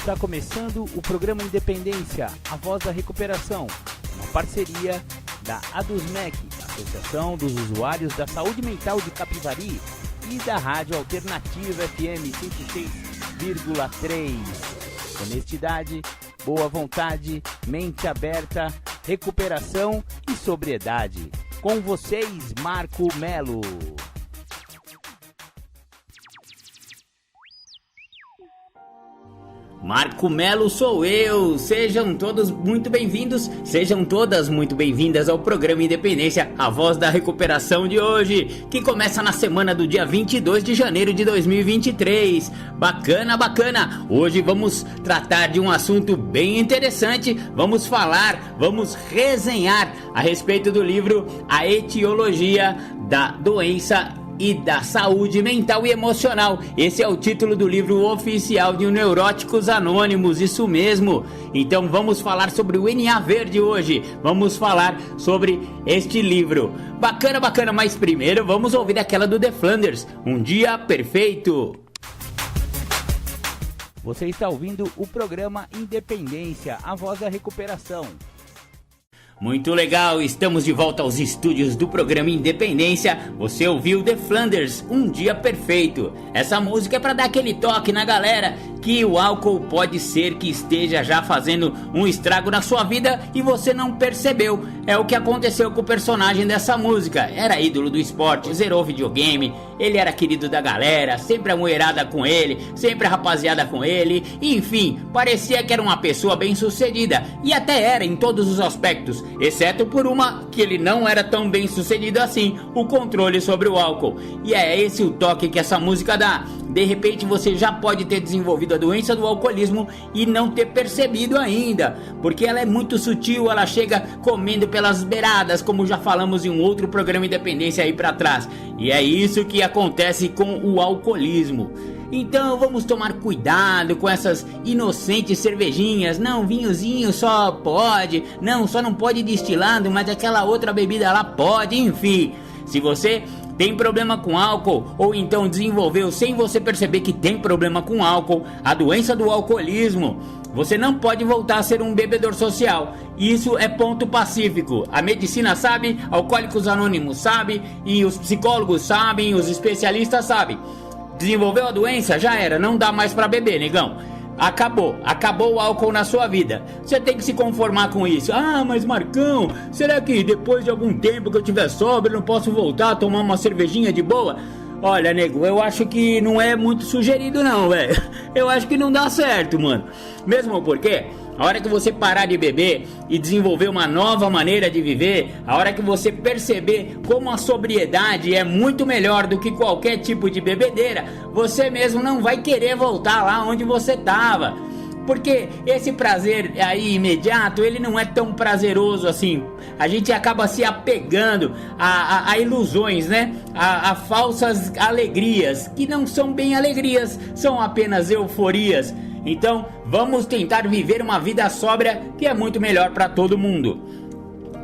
Está começando o programa Independência, a voz da recuperação, uma parceria da ADUSMEC, Associação dos Usuários da Saúde Mental de Capivari, e da Rádio Alternativa FM 106,3. Honestidade, boa vontade, mente aberta, recuperação e sobriedade. Com vocês, Marco Melo. Marco Melo sou eu, sejam todos muito bem-vindos, sejam todas muito bem-vindas ao programa Independência, a voz da recuperação de hoje, que começa na semana do dia 22 de janeiro de 2023, bacana, hoje vamos tratar de um assunto bem interessante, vamos resenhar a respeito do livro A Etiologia da Doença e da Saúde Mental e Emocional. Esse é o título do livro oficial de Neuróticos Anônimos, isso mesmo. Então vamos falar sobre o NA Verde hoje, vamos falar sobre este livro. Bacana, mas primeiro vamos ouvir aquela do The Flanders, Um Dia Perfeito. Você está ouvindo o programa Independência, a voz da recuperação. Muito legal, estamos de volta aos estúdios do programa Independência. Você ouviu The Flanders, Um Dia Perfeito. Essa música é para dar aquele toque na galera que o álcool pode ser que esteja já fazendo um estrago na sua vida e você não percebeu. É o que aconteceu com o personagem dessa música. Era ídolo do esporte, zerou videogame, ele era querido da galera, sempre a mulherada com ele, sempre a rapaziada com ele. Enfim, parecia que era uma pessoa bem sucedida, e até era em todos os aspectos, exceto por uma que ele não era tão bem sucedido assim, o controle sobre o álcool. E é esse o toque que essa música dá. De repente você já pode ter desenvolvido a doença do alcoolismo e não ter percebido ainda, porque ela é muito sutil, ela chega comendo pelas beiradas, como já falamos em um outro programa Independência aí pra trás. E é isso que acontece com o alcoolismo. Então vamos tomar cuidado com essas inocentes cervejinhas. Não, vinhozinho só pode, não, só não pode destilado, mas aquela outra bebida lá pode, enfim. Se você tem problema com álcool, ou então desenvolveu sem você perceber que tem problema com álcool, a doença do alcoolismo, você não pode voltar a ser um bebedor social. Isso é ponto pacífico. A medicina sabe, Alcoólicos Anônimos sabe, e os psicólogos sabem, os especialistas sabem. Desenvolveu a doença, já era, não dá mais pra beber, negão. Acabou o álcool na sua vida. Você tem que se conformar com isso. Ah, mas Marcão, será que depois de algum tempo que eu tiver sóbrio eu não posso voltar a tomar uma cervejinha de boa? Olha, nego, eu acho que não é muito sugerido não, velho. Eu acho que não dá certo, mano. Mesmo porque a hora que você parar de beber e desenvolver uma nova maneira de viver, a hora que você perceber como a sobriedade é muito melhor do que qualquer tipo de bebedeira, você mesmo não vai querer voltar lá onde você estava. Porque esse prazer aí imediato, ele não é tão prazeroso assim. A gente acaba se apegando a ilusões, né? A falsas alegrias, que não são bem alegrias, são apenas euforias. Então, vamos tentar viver uma vida sóbria que é muito melhor para todo mundo.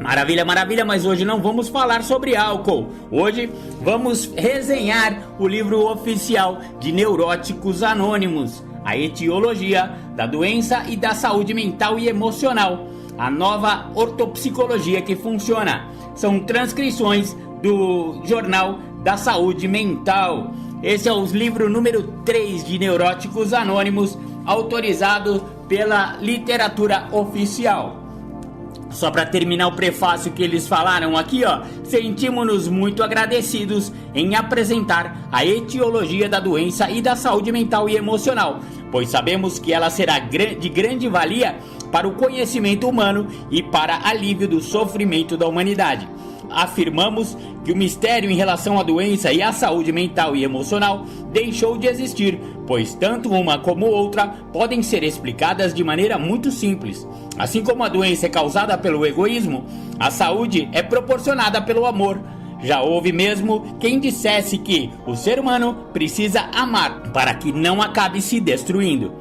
Maravilha, mas hoje não vamos falar sobre álcool. Hoje vamos resenhar o livro oficial de Neuróticos Anônimos, A Etiologia da Doença e da Saúde Mental e Emocional, a nova ortopsicologia que funciona. São transcrições do Jornal da Saúde Mental. Esse é o livro número 3 de Neuróticos Anônimos, autorizado pela literatura oficial. Só para terminar o prefácio que eles falaram aqui, ó, sentimos-nos muito agradecidos em apresentar a etiologia da doença e da saúde mental e emocional, pois sabemos que ela será de grande valia para o conhecimento humano e para alívio do sofrimento da humanidade. Afirmamos que o mistério em relação à doença e à saúde mental e emocional deixou de existir, pois tanto uma como outra podem ser explicadas de maneira muito simples. Assim como a doença é causada pelo egoísmo, a saúde é proporcionada pelo amor. Já houve mesmo quem dissesse que o ser humano precisa amar para que não acabe se destruindo.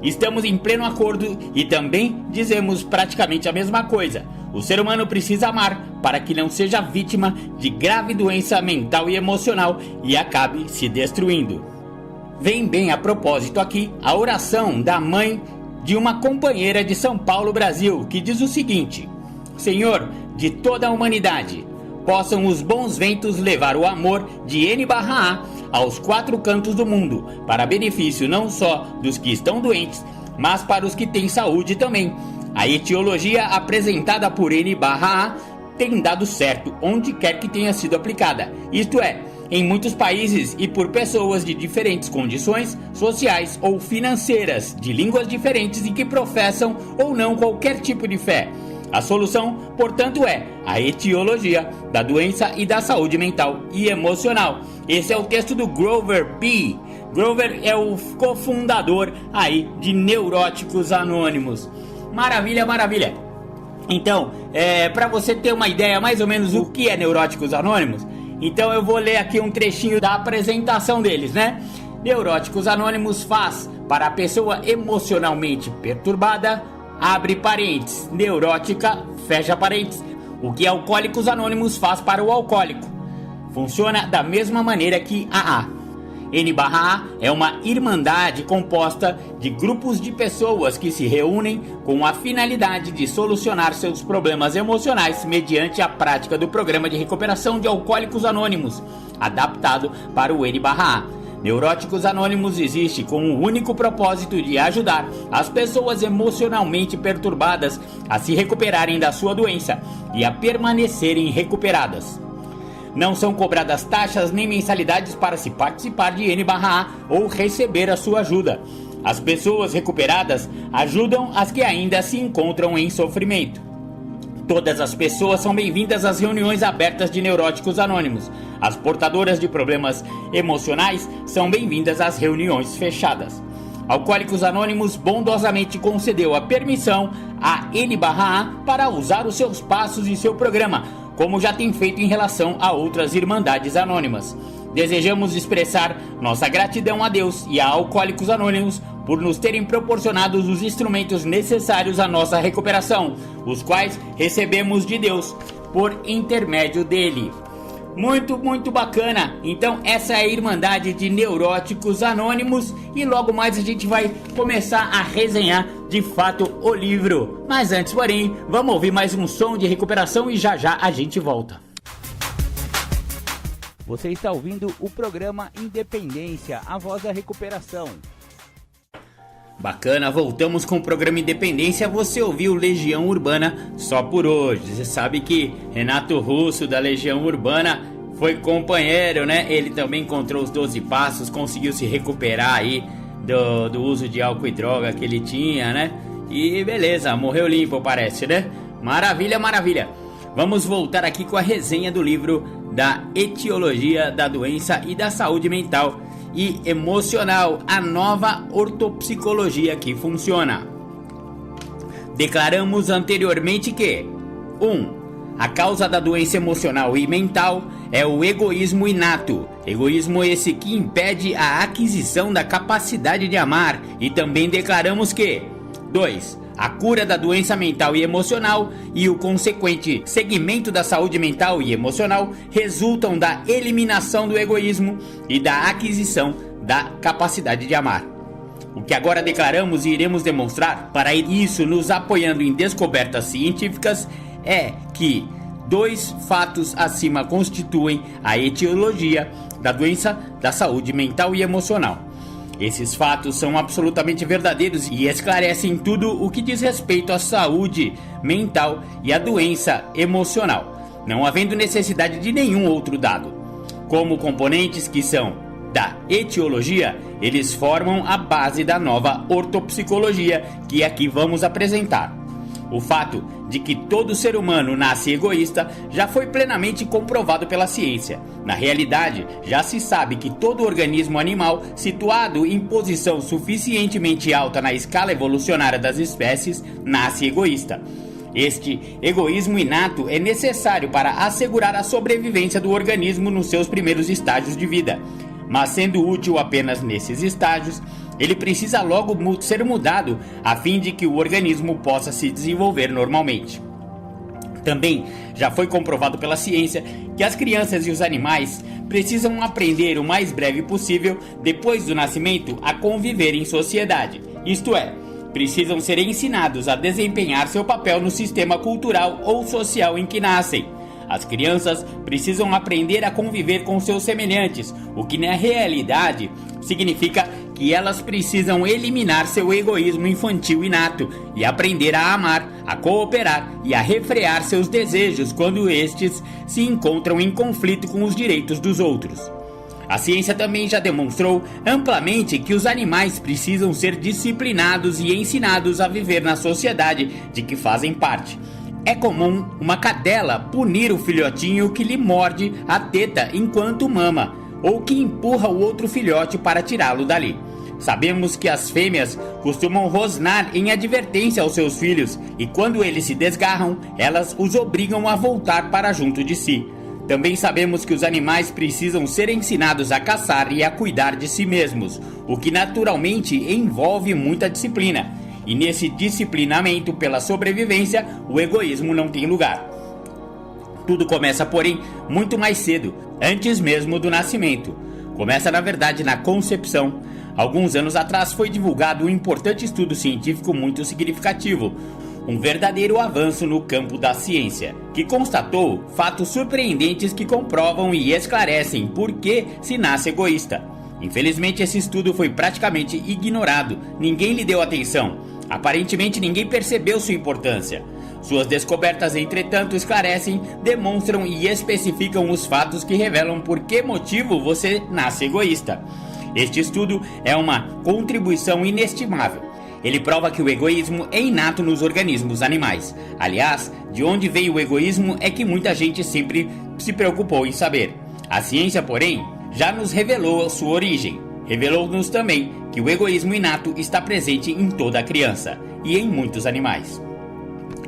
Estamos em pleno acordo e também dizemos praticamente a mesma coisa. O ser humano precisa amar para que não seja vítima de grave doença mental e emocional e acabe se destruindo. Vem bem a propósito aqui a oração da mãe de uma companheira de São Paulo, Brasil, que diz o seguinte: Senhor de toda a humanidade, possam os bons ventos levar o amor de N/A aos 4 cantos do mundo, para benefício não só dos que estão doentes, mas para os que têm saúde também. A etiologia apresentada por N/A tem dado certo onde quer que tenha sido aplicada, isto é, em muitos países e por pessoas de diferentes condições sociais ou financeiras, de línguas diferentes e que professam ou não qualquer tipo de fé. A solução, portanto, é a etiologia da doença e da saúde mental e emocional. Esse é o texto do Grover P. Grover é o cofundador aí de Neuróticos Anônimos. Maravilha, maravilha. Então, para você ter uma ideia mais ou menos o que é Neuróticos Anônimos, então eu vou ler aqui um trechinho da apresentação deles, né? Neuróticos Anônimos faz para a pessoa emocionalmente perturbada, abre parênteses, neurótica, fecha parênteses, o que Alcoólicos Anônimos faz para o alcoólico. Funciona da mesma maneira que AA. N/A é uma irmandade composta de grupos de pessoas que se reúnem com a finalidade de solucionar seus problemas emocionais mediante a prática do programa de recuperação de Alcoólicos Anônimos, adaptado para o N/A. Neuróticos Anônimos existe com o único propósito de ajudar as pessoas emocionalmente perturbadas a se recuperarem da sua doença e a permanecerem recuperadas. Não são cobradas taxas nem mensalidades para se participar de N/A ou receber a sua ajuda. As pessoas recuperadas ajudam as que ainda se encontram em sofrimento. Todas as pessoas são bem-vindas às reuniões abertas de Neuróticos Anônimos. As portadoras de problemas emocionais são bem-vindas às reuniões fechadas. Alcoólicos Anônimos bondosamente concedeu a permissão à N/A para usar os seus passos e seu programa, como já tem feito em relação a outras irmandades anônimas. Desejamos expressar nossa gratidão a Deus e a Alcoólicos Anônimos por nos terem proporcionado os instrumentos necessários à nossa recuperação, os quais recebemos de Deus por intermédio dele. Muito, muito bacana. Então essa é a Irmandade de Neuróticos Anônimos e logo mais a gente vai começar a resenhar de fato o livro. Mas antes, porém, vamos ouvir mais um som de recuperação e já já a gente volta. Você está ouvindo o programa Independência, a voz da recuperação. Bacana, voltamos com o programa Independência. Você ouviu Legião Urbana só por hoje. Você sabe que Renato Russo da Legião Urbana foi companheiro, né? Ele também encontrou os 12 passos, conseguiu se recuperar aí do uso de álcool e droga que ele tinha, né? E beleza, morreu limpo, parece, né? Maravilha, maravilha. Vamos voltar aqui com a resenha do livro da Etiologia da Doença e da Saúde Mental e Emocional, a nova ortopsicologia que funciona. Declaramos anteriormente que 1. A causa da doença emocional e mental é o egoísmo inato. Egoísmo esse que impede a aquisição da capacidade de amar. E também declaramos que 2. A cura da doença mental e emocional e o consequente segmento da saúde mental e emocional resultam da eliminação do egoísmo e da aquisição da capacidade de amar. O que agora declaramos e iremos demonstrar, para isso nos apoiando em descobertas científicas, é que 2 fatos acima constituem a etiologia da doença da saúde mental e emocional. Esses fatos são absolutamente verdadeiros e esclarecem tudo o que diz respeito à saúde mental e à doença emocional, não havendo necessidade de nenhum outro dado. Como componentes que são da etiologia, eles formam a base da nova ortopsicologia que aqui vamos apresentar. O fato de que todo ser humano nasce egoísta já foi plenamente comprovado pela ciência. Na realidade, já se sabe que todo organismo animal situado em posição suficientemente alta na escala evolucionária das espécies nasce egoísta. Este egoísmo inato é necessário para assegurar a sobrevivência do organismo nos seus primeiros estágios de vida. Mas sendo útil apenas nesses estágios, ele precisa logo ser mudado a fim de que o organismo possa se desenvolver normalmente. Também já foi comprovado pela ciência que as crianças e os animais precisam aprender o mais breve possível depois do nascimento a conviver em sociedade. Isto é, precisam ser ensinados a desempenhar seu papel no sistema cultural ou social em que nascem. As crianças precisam aprender a conviver com seus semelhantes, o que na realidade significa que elas precisam eliminar seu egoísmo infantil inato e aprender a amar, a cooperar e a refrear seus desejos quando estes se encontram em conflito com os direitos dos outros. A ciência também já demonstrou amplamente que os animais precisam ser disciplinados e ensinados a viver na sociedade de que fazem parte. É comum uma cadela punir o filhotinho que lhe morde a teta enquanto mama, ou que empurra o outro filhote para tirá-lo dali. Sabemos que as fêmeas costumam rosnar em advertência aos seus filhos, e quando eles se desgarram, elas os obrigam a voltar para junto de si. Também sabemos que os animais precisam ser ensinados a caçar e a cuidar de si mesmos, o que naturalmente envolve muita disciplina. E nesse disciplinamento pela sobrevivência, o egoísmo não tem lugar. Tudo começa, porém, muito mais cedo, antes mesmo do nascimento. Começa, na verdade, na concepção. Alguns anos atrás foi divulgado um importante estudo científico muito significativo, um verdadeiro avanço no campo da ciência, que constatou fatos surpreendentes que comprovam e esclarecem por que se nasce egoísta. Infelizmente, esse estudo foi praticamente ignorado, ninguém lhe deu atenção. Aparentemente, ninguém percebeu sua importância. Suas descobertas, entretanto, esclarecem, demonstram e especificam os fatos que revelam por que motivo você nasce egoísta. Este estudo é uma contribuição inestimável. Ele prova que o egoísmo é inato nos organismos animais. Aliás, de onde veio o egoísmo é que muita gente sempre se preocupou em saber. A ciência, porém, já nos revelou a sua origem. Revelou-nos também que o egoísmo inato está presente em toda a criança e em muitos animais.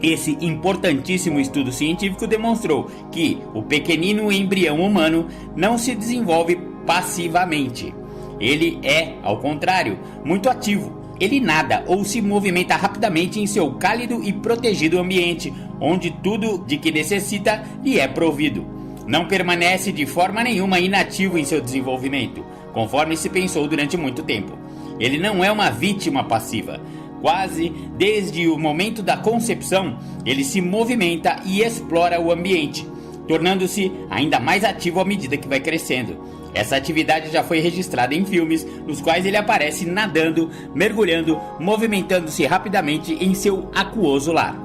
Esse importantíssimo estudo científico demonstrou que o pequenino embrião humano não se desenvolve passivamente. Ele é, ao contrário, muito ativo. Ele nada ou se movimenta rapidamente em seu cálido e protegido ambiente, onde tudo de que necessita lhe é provido. Não permanece de forma nenhuma inativo em seu desenvolvimento, conforme se pensou durante muito tempo. Ele não é uma vítima passiva. Quase desde o momento da concepção, ele se movimenta e explora o ambiente, tornando-se ainda mais ativo à medida que vai crescendo. Essa atividade já foi registrada em filmes, nos quais ele aparece nadando, mergulhando, movimentando-se rapidamente em seu aquoso lar.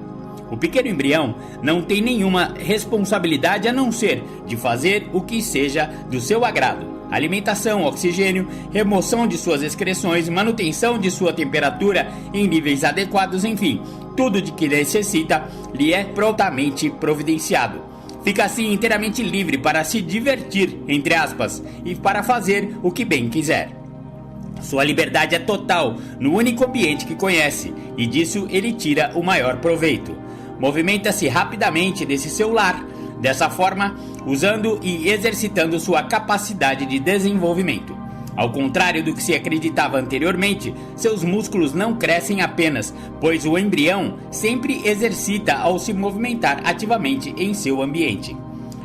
O pequeno embrião não tem nenhuma responsabilidade a não ser de fazer o que seja do seu agrado. Alimentação, oxigênio, remoção de suas excreções, manutenção de sua temperatura em níveis adequados, enfim, tudo de que necessita lhe é prontamente providenciado. Fica assim inteiramente livre para se divertir, entre aspas, e para fazer o que bem quiser. Sua liberdade é total no único ambiente que conhece, e disso ele tira o maior proveito. Movimenta-se rapidamente desse seu lar, dessa forma, usando e exercitando sua capacidade de desenvolvimento. Ao contrário do que se acreditava anteriormente, seus músculos não crescem apenas, pois o embrião sempre exercita ao se movimentar ativamente em seu ambiente.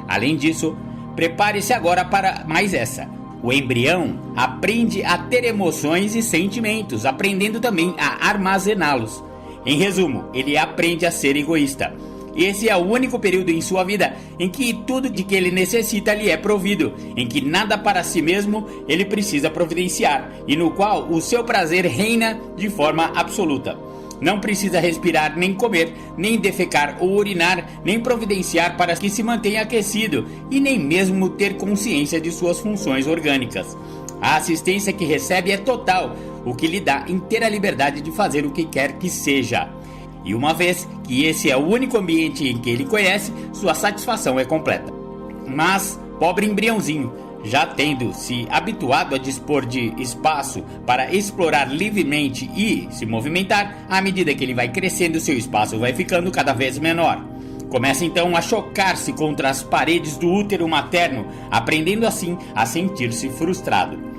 Além disso, prepare-se agora para mais essa. O embrião aprende a ter emoções e sentimentos, aprendendo também a armazená-los. Em resumo, ele aprende a ser egoísta. Esse é o único período em sua vida em que tudo de que ele necessita lhe é provido, em que nada para si mesmo ele precisa providenciar, e no qual o seu prazer reina de forma absoluta. Não precisa respirar, nem comer, nem defecar ou urinar, nem providenciar para que se mantenha aquecido, e nem mesmo ter consciência de suas funções orgânicas. A assistência que recebe é total, o que lhe dá inteira liberdade de fazer o que quer que seja. E uma vez que esse é o único ambiente em que ele conhece, sua satisfação é completa. Mas, pobre embriãozinho, já tendo se habituado a dispor de espaço para explorar livremente e se movimentar, à medida que ele vai crescendo, seu espaço vai ficando cada vez menor. Começa então a chocar-se contra as paredes do útero materno, aprendendo assim a sentir-se frustrado.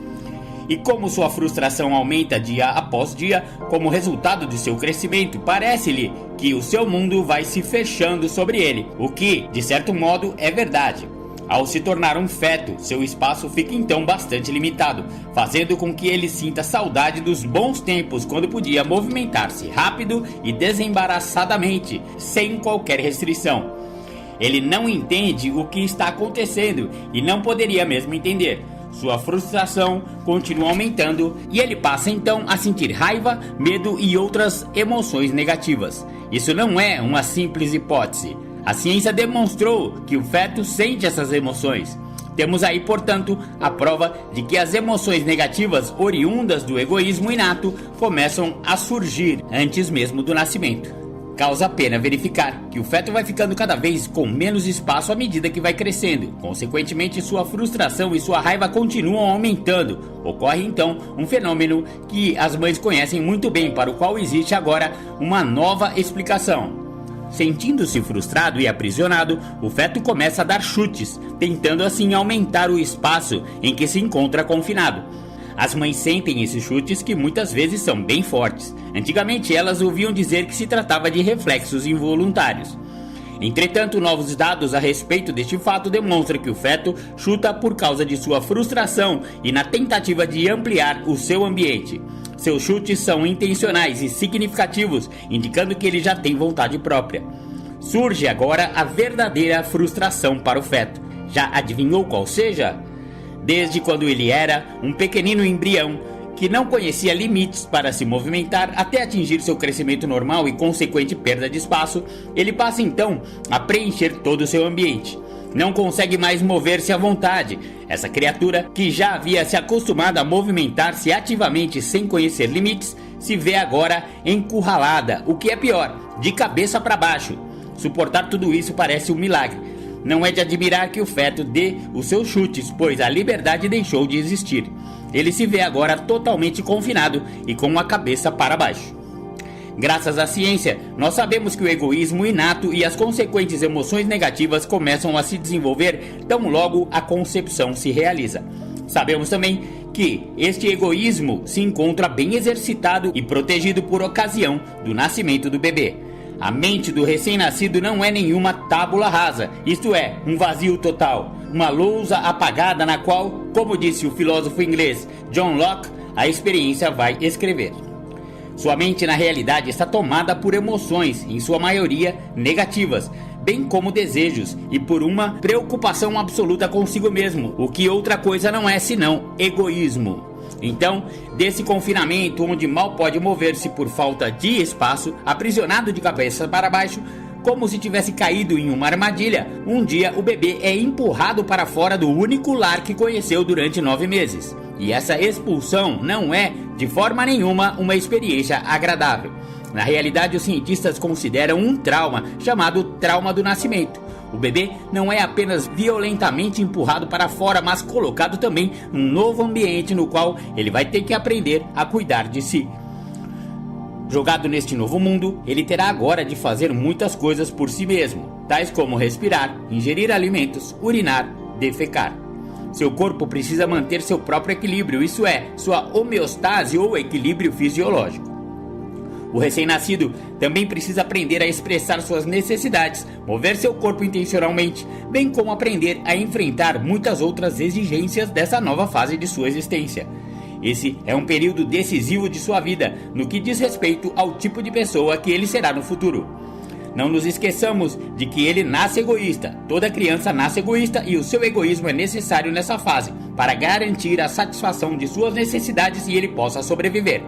E como sua frustração aumenta dia após dia, como resultado de seu crescimento, parece-lhe que o seu mundo vai se fechando sobre ele, o que, de certo modo, é verdade. Ao se tornar um feto, seu espaço fica então bastante limitado, fazendo com que ele sinta saudade dos bons tempos quando podia movimentar-se rápido e desembaraçadamente, sem qualquer restrição. Ele não entende o que está acontecendo e não poderia mesmo entender. Sua frustração continua aumentando e ele passa então a sentir raiva, medo e outras emoções negativas. Isso não é uma simples hipótese. A ciência demonstrou que o feto sente essas emoções. Temos aí, portanto, a prova de que as emoções negativas oriundas do egoísmo inato começam a surgir antes mesmo do nascimento. Causa pena verificar que o feto vai ficando cada vez com menos espaço à medida que vai crescendo. Consequentemente, sua frustração e sua raiva continuam aumentando. Ocorre então um fenômeno que as mães conhecem muito bem, para o qual existe agora uma nova explicação. Sentindo-se frustrado e aprisionado, o feto começa a dar chutes, tentando assim aumentar o espaço em que se encontra confinado. As mães sentem esses chutes, que muitas vezes são bem fortes. Antigamente elas ouviam dizer que se tratava de reflexos involuntários. Entretanto, novos dados a respeito deste fato demonstram que o feto chuta por causa de sua frustração e na tentativa de ampliar o seu ambiente. Seus chutes são intencionais e significativos, indicando que ele já tem vontade própria. Surge agora a verdadeira frustração para o feto. Já adivinhou qual seja? Desde quando ele era um pequenino embrião que não conhecia limites para se movimentar até atingir seu crescimento normal e consequente perda de espaço, ele passa então a preencher todo o seu ambiente. Não consegue mais mover-se à vontade. Essa criatura, que já havia se acostumado a movimentar-se ativamente sem conhecer limites, se vê agora encurralada, o que é pior, de cabeça para baixo. Suportar tudo isso parece um milagre. Não é de admirar que o feto dê os seus chutes, pois a liberdade deixou de existir. Ele se vê agora totalmente confinado e com a cabeça para baixo. Graças à ciência, nós sabemos que o egoísmo inato e as consequentes emoções negativas começam a se desenvolver tão logo a concepção se realiza. Sabemos também que este egoísmo se encontra bem exercitado e protegido por ocasião do nascimento do bebê. A mente do recém-nascido não é nenhuma tábula rasa, isto é, um vazio total, uma lousa apagada na qual, como disse o filósofo inglês John Locke, a experiência vai escrever. Sua mente na realidade está tomada por emoções, em sua maioria negativas, bem como desejos e por uma preocupação absoluta consigo mesmo, o que outra coisa não é senão egoísmo. Então, desse confinamento onde mal pode mover-se por falta de espaço, aprisionado de cabeça para baixo, como se tivesse caído em uma armadilha, um dia o bebê é empurrado para fora do único lar que conheceu durante 9 meses. E essa expulsão não é, de forma nenhuma, uma experiência agradável. Na realidade, os cientistas consideram um trauma chamado trauma do nascimento. O bebê não é apenas violentamente empurrado para fora, mas colocado também num novo ambiente no qual ele vai ter que aprender a cuidar de si. Jogado neste novo mundo, ele terá agora de fazer muitas coisas por si mesmo, tais como respirar, ingerir alimentos, urinar, defecar. Seu corpo precisa manter seu próprio equilíbrio, isso é, sua homeostase ou equilíbrio fisiológico. O recém-nascido também precisa aprender a expressar suas necessidades, mover seu corpo intencionalmente, bem como aprender a enfrentar muitas outras exigências dessa nova fase de sua existência. Esse é um período decisivo de sua vida, no que diz respeito ao tipo de pessoa que ele será no futuro. Não nos esqueçamos de que ele nasce egoísta. Toda criança nasce egoísta e o seu egoísmo é necessário nessa fase, para garantir a satisfação de suas necessidades e ele possa sobreviver.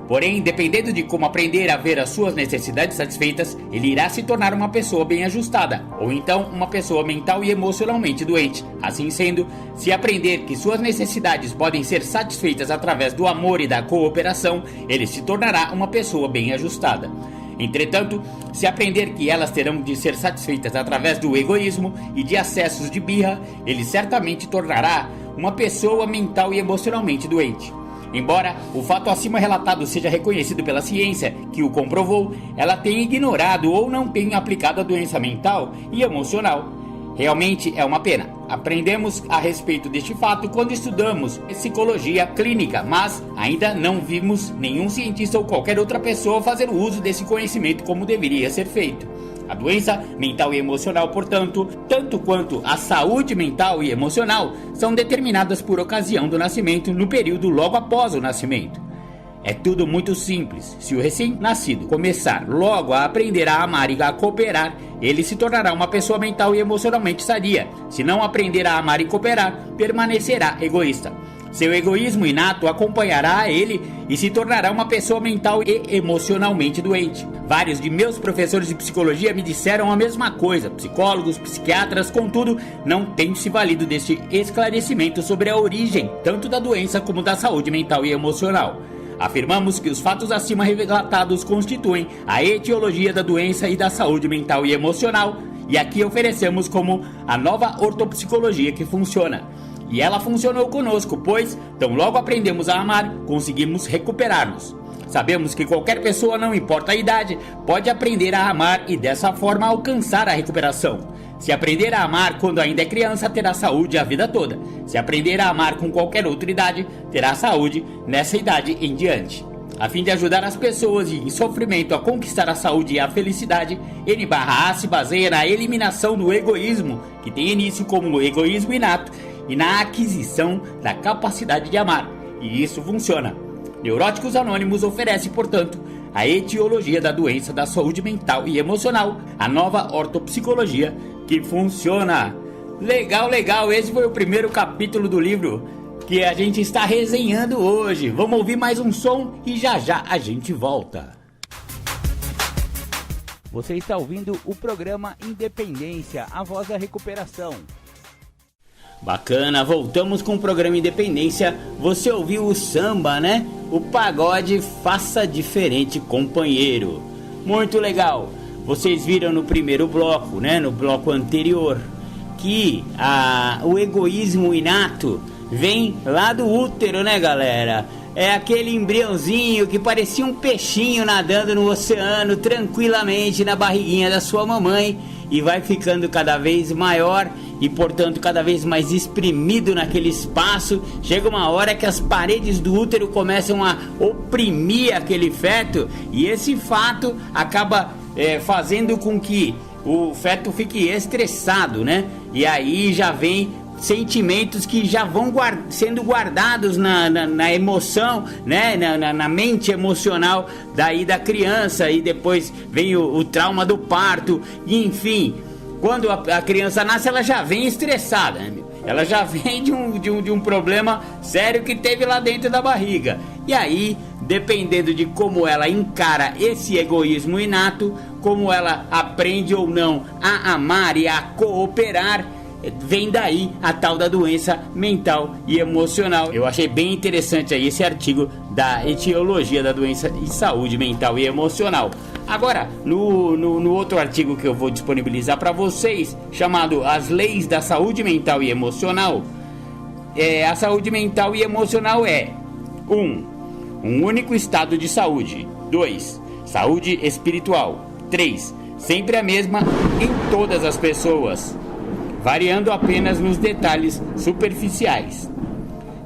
Porém, dependendo de como aprender a ver as suas necessidades satisfeitas, ele irá se tornar uma pessoa bem ajustada, ou então uma pessoa mental e emocionalmente doente. Assim sendo, se aprender que suas necessidades podem ser satisfeitas através do amor e da cooperação, ele se tornará uma pessoa bem ajustada. Entretanto, se aprender que elas terão de ser satisfeitas através do egoísmo e de acessos de birra, ele certamente tornará uma pessoa mental e emocionalmente doente. Embora o fato acima relatado seja reconhecido pela ciência, que o comprovou, ela tem ignorado ou não tem aplicado a doença mental e emocional. Realmente é uma pena. Aprendemos a respeito deste fato quando estudamos psicologia clínica, mas ainda não vimos nenhum cientista ou qualquer outra pessoa fazer uso desse conhecimento como deveria ser feito. A doença mental e emocional, portanto, tanto quanto a saúde mental e emocional, são determinadas por ocasião do nascimento no período logo após o nascimento. É tudo muito simples. Se o recém-nascido começar logo a aprender a amar e a cooperar, ele se tornará uma pessoa mental e emocionalmente sadia. Se não aprender a amar e cooperar, permanecerá egoísta. Seu egoísmo inato acompanhará ele e se tornará uma pessoa mental e emocionalmente doente. Vários de meus professores de psicologia me disseram a mesma coisa. Psicólogos, psiquiatras, contudo, não têm se valido deste esclarecimento sobre a origem tanto da doença como da saúde mental e emocional. Afirmamos que os fatos acima relatados constituem a etiologia da doença e da saúde mental e emocional, e aqui oferecemos como a nova ortopsicologia que funciona. E ela funcionou conosco, pois, tão logo aprendemos a amar, conseguimos recuperar-nos. Sabemos que qualquer pessoa, não importa a idade, pode aprender a amar e dessa forma alcançar a recuperação. Se aprender a amar quando ainda é criança, terá saúde a vida toda. Se aprender a amar com qualquer outra idade, terá saúde nessa idade em diante. A fim de ajudar as pessoas em sofrimento a conquistar a saúde e a felicidade, N/A se baseia na eliminação do egoísmo, que tem início como o egoísmo inato, e na aquisição da capacidade de amar. E isso funciona. Neuróticos Anônimos oferece, portanto, a etiologia da doença da saúde mental e emocional, a nova ortopsicologia que funciona. Legal, legal, esse foi o primeiro capítulo do livro que a gente está resenhando hoje. Vamos ouvir mais um som e já já a gente volta. Você está ouvindo o programa Independência, a voz da recuperação. Bacana, voltamos com o programa Independência. Você ouviu o samba, né? O pagode Faça Diferente, Companheiro. Muito legal. Vocês viram no primeiro bloco, né? No bloco anterior, que o egoísmo inato vem lá do útero, né, galera? É aquele embriãozinho que parecia um peixinho nadando no oceano tranquilamente na barriguinha da sua mamãe e vai ficando cada vez maior e, portanto, cada vez mais exprimido naquele espaço. Chega uma hora que as paredes do útero começam a oprimir aquele feto e esse fato acaba fazendo com que o feto fique estressado, né? E aí já vem sentimentos que já vão sendo guardados na emoção, né? Na mente emocional daí da criança, e depois vem o trauma do parto, e, enfim, quando a criança nasce, ela já vem estressada, né? Ela já vem de um problema sério que teve lá dentro da barriga, e aí, dependendo de como ela encara esse egoísmo inato, como ela aprende ou não a amar e a cooperar, vem daí a tal da doença mental e emocional. Eu achei bem interessante aí esse artigo da etiologia da doença e saúde mental e emocional. Agora, no outro artigo que eu vou disponibilizar para vocês, chamado As Leis da Saúde Mental e Emocional, a saúde mental e emocional é 1. Um único estado de saúde. 2. Saúde espiritual. 3. Sempre a mesma em todas as pessoas, variando apenas nos detalhes superficiais.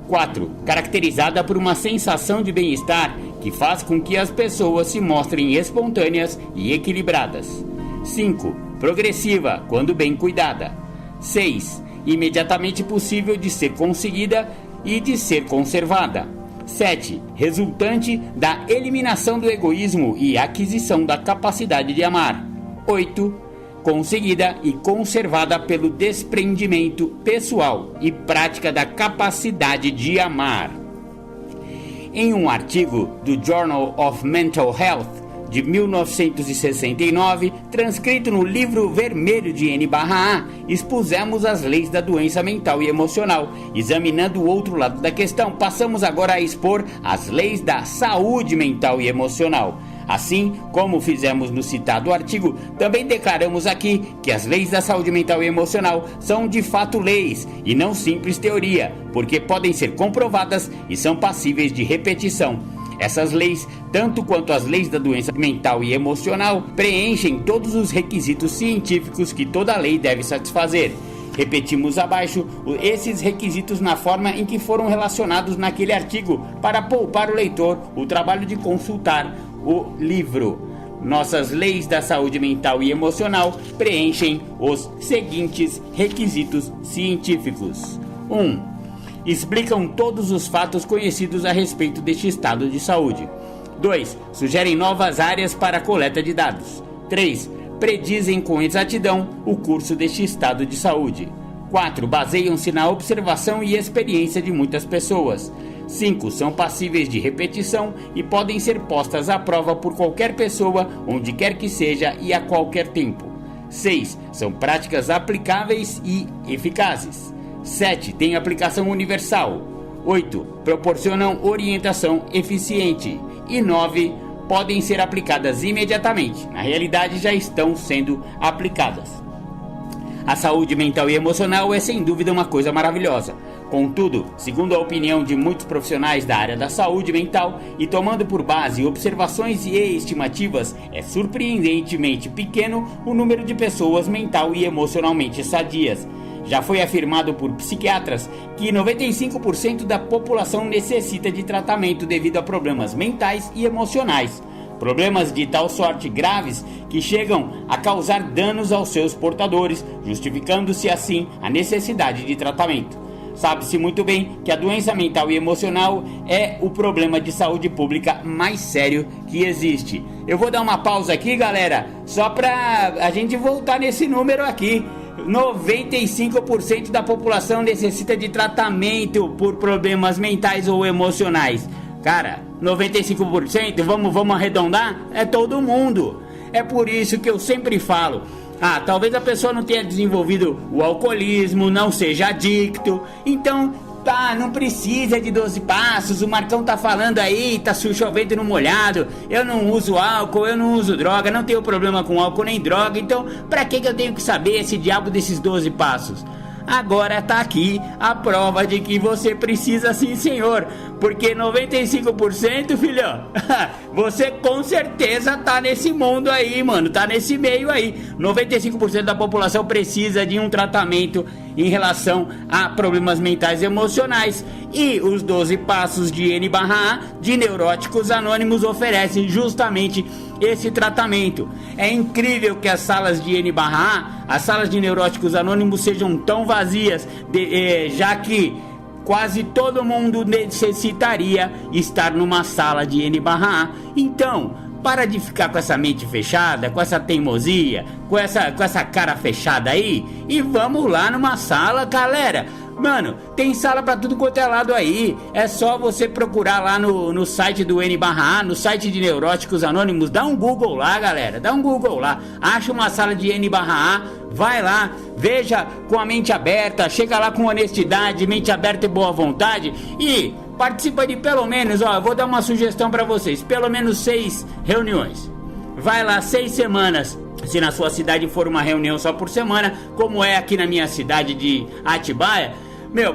4. Caracterizada por uma sensação de bem-estar que faz com que as pessoas se mostrem espontâneas e equilibradas. 5. Progressiva, quando bem cuidada. 6. Imediatamente possível de ser conseguida e de ser conservada. 7. Resultante da eliminação do egoísmo e aquisição da capacidade de amar. 8. Conseguida e conservada pelo desprendimento pessoal e prática da capacidade de amar. Em um artigo do Journal of Mental Health de 1969, transcrito no livro vermelho de N/A, expusemos as leis da doença mental e emocional. Examinando o outro lado da questão, passamos agora a expor as leis da saúde mental e emocional. Assim como fizemos no citado artigo, também declaramos aqui que as leis da saúde mental e emocional são de fato leis e não simples teoria, porque podem ser comprovadas e são passíveis de repetição. Essas leis, tanto quanto as leis da doença mental e emocional, preenchem todos os requisitos científicos que toda lei deve satisfazer. Repetimos abaixo esses requisitos na forma em que foram relacionados naquele artigo, para poupar o leitor o trabalho de consultar o livro. nossas leis da saúde mental e emocional preenchem os seguintes requisitos científicos. 1. Explicam todos os fatos conhecidos a respeito deste estado de saúde. 2. Sugerem novas áreas para a coleta de dados. 3. Predizem com exatidão o curso deste estado de saúde. 4. Baseiam-se na observação e experiência de muitas pessoas. 5. São passíveis de repetição e podem ser postas à prova por qualquer pessoa, onde quer que seja e a qualquer tempo. 6. São práticas aplicáveis e eficazes. 7. Têm aplicação universal. 8. Proporcionam orientação eficiente. E 9. Podem ser aplicadas imediatamente. Na realidade, já estão sendo aplicadas. A saúde mental e emocional é sem dúvida uma coisa maravilhosa. Contudo, segundo a opinião de muitos profissionais da área da saúde mental e tomando por base observações e estimativas, é surpreendentemente pequeno o número de pessoas mental e emocionalmente sadias. Já foi afirmado por psiquiatras que 95% da população necessita de tratamento devido a problemas mentais e emocionais. Problemas de tal sorte graves que chegam a causar danos aos seus portadores, justificando-se assim a necessidade de tratamento. Sabe-se muito bem que a doença mental e emocional é o problema de saúde pública mais sério que existe. Eu vou dar uma pausa aqui, galera, só pra a gente voltar nesse número aqui. 95% da população necessita de tratamento por problemas mentais ou emocionais. Cara, 95%, vamos arredondar? É todo mundo. É por isso que eu sempre falo, talvez a pessoa não tenha desenvolvido o alcoolismo, não seja adicto, então não precisa de 12 passos, o Marcão tá falando aí, tá chovendo no molhado, eu não uso álcool, eu não uso droga, não tenho problema com álcool nem droga, então pra que eu tenho que saber esse diabo desses 12 passos? Agora tá aqui a prova de que você precisa sim, senhor, porque 95%, filhão, você com certeza tá nesse mundo aí, mano, tá nesse meio aí. 95% da população precisa de um tratamento em relação a problemas mentais e emocionais, e os 12 passos de N/A de Neuróticos Anônimos oferecem justamente esse tratamento. É incrível que as salas de N/A, as salas de Neuróticos Anônimos sejam tão vazias, já que quase todo mundo necessitaria estar numa sala de N/A. Então, para de ficar com essa mente fechada, com essa teimosia, com essa cara fechada aí, e vamos lá numa sala, galera. Mano, tem sala pra tudo quanto é lado aí. É só você procurar lá no site do N/A, no site de Neuróticos Anônimos. Dá um Google lá, galera, dá um Google lá. Acha uma sala de N/A, vai lá, veja com a mente aberta, chega lá com honestidade, mente aberta e boa vontade e participa de pelo menos, eu vou dar uma sugestão pra vocês, pelo menos 6 reuniões. Vai lá 6 semanas. Se na sua cidade for uma reunião só por semana, como é aqui na minha cidade de Atibaia,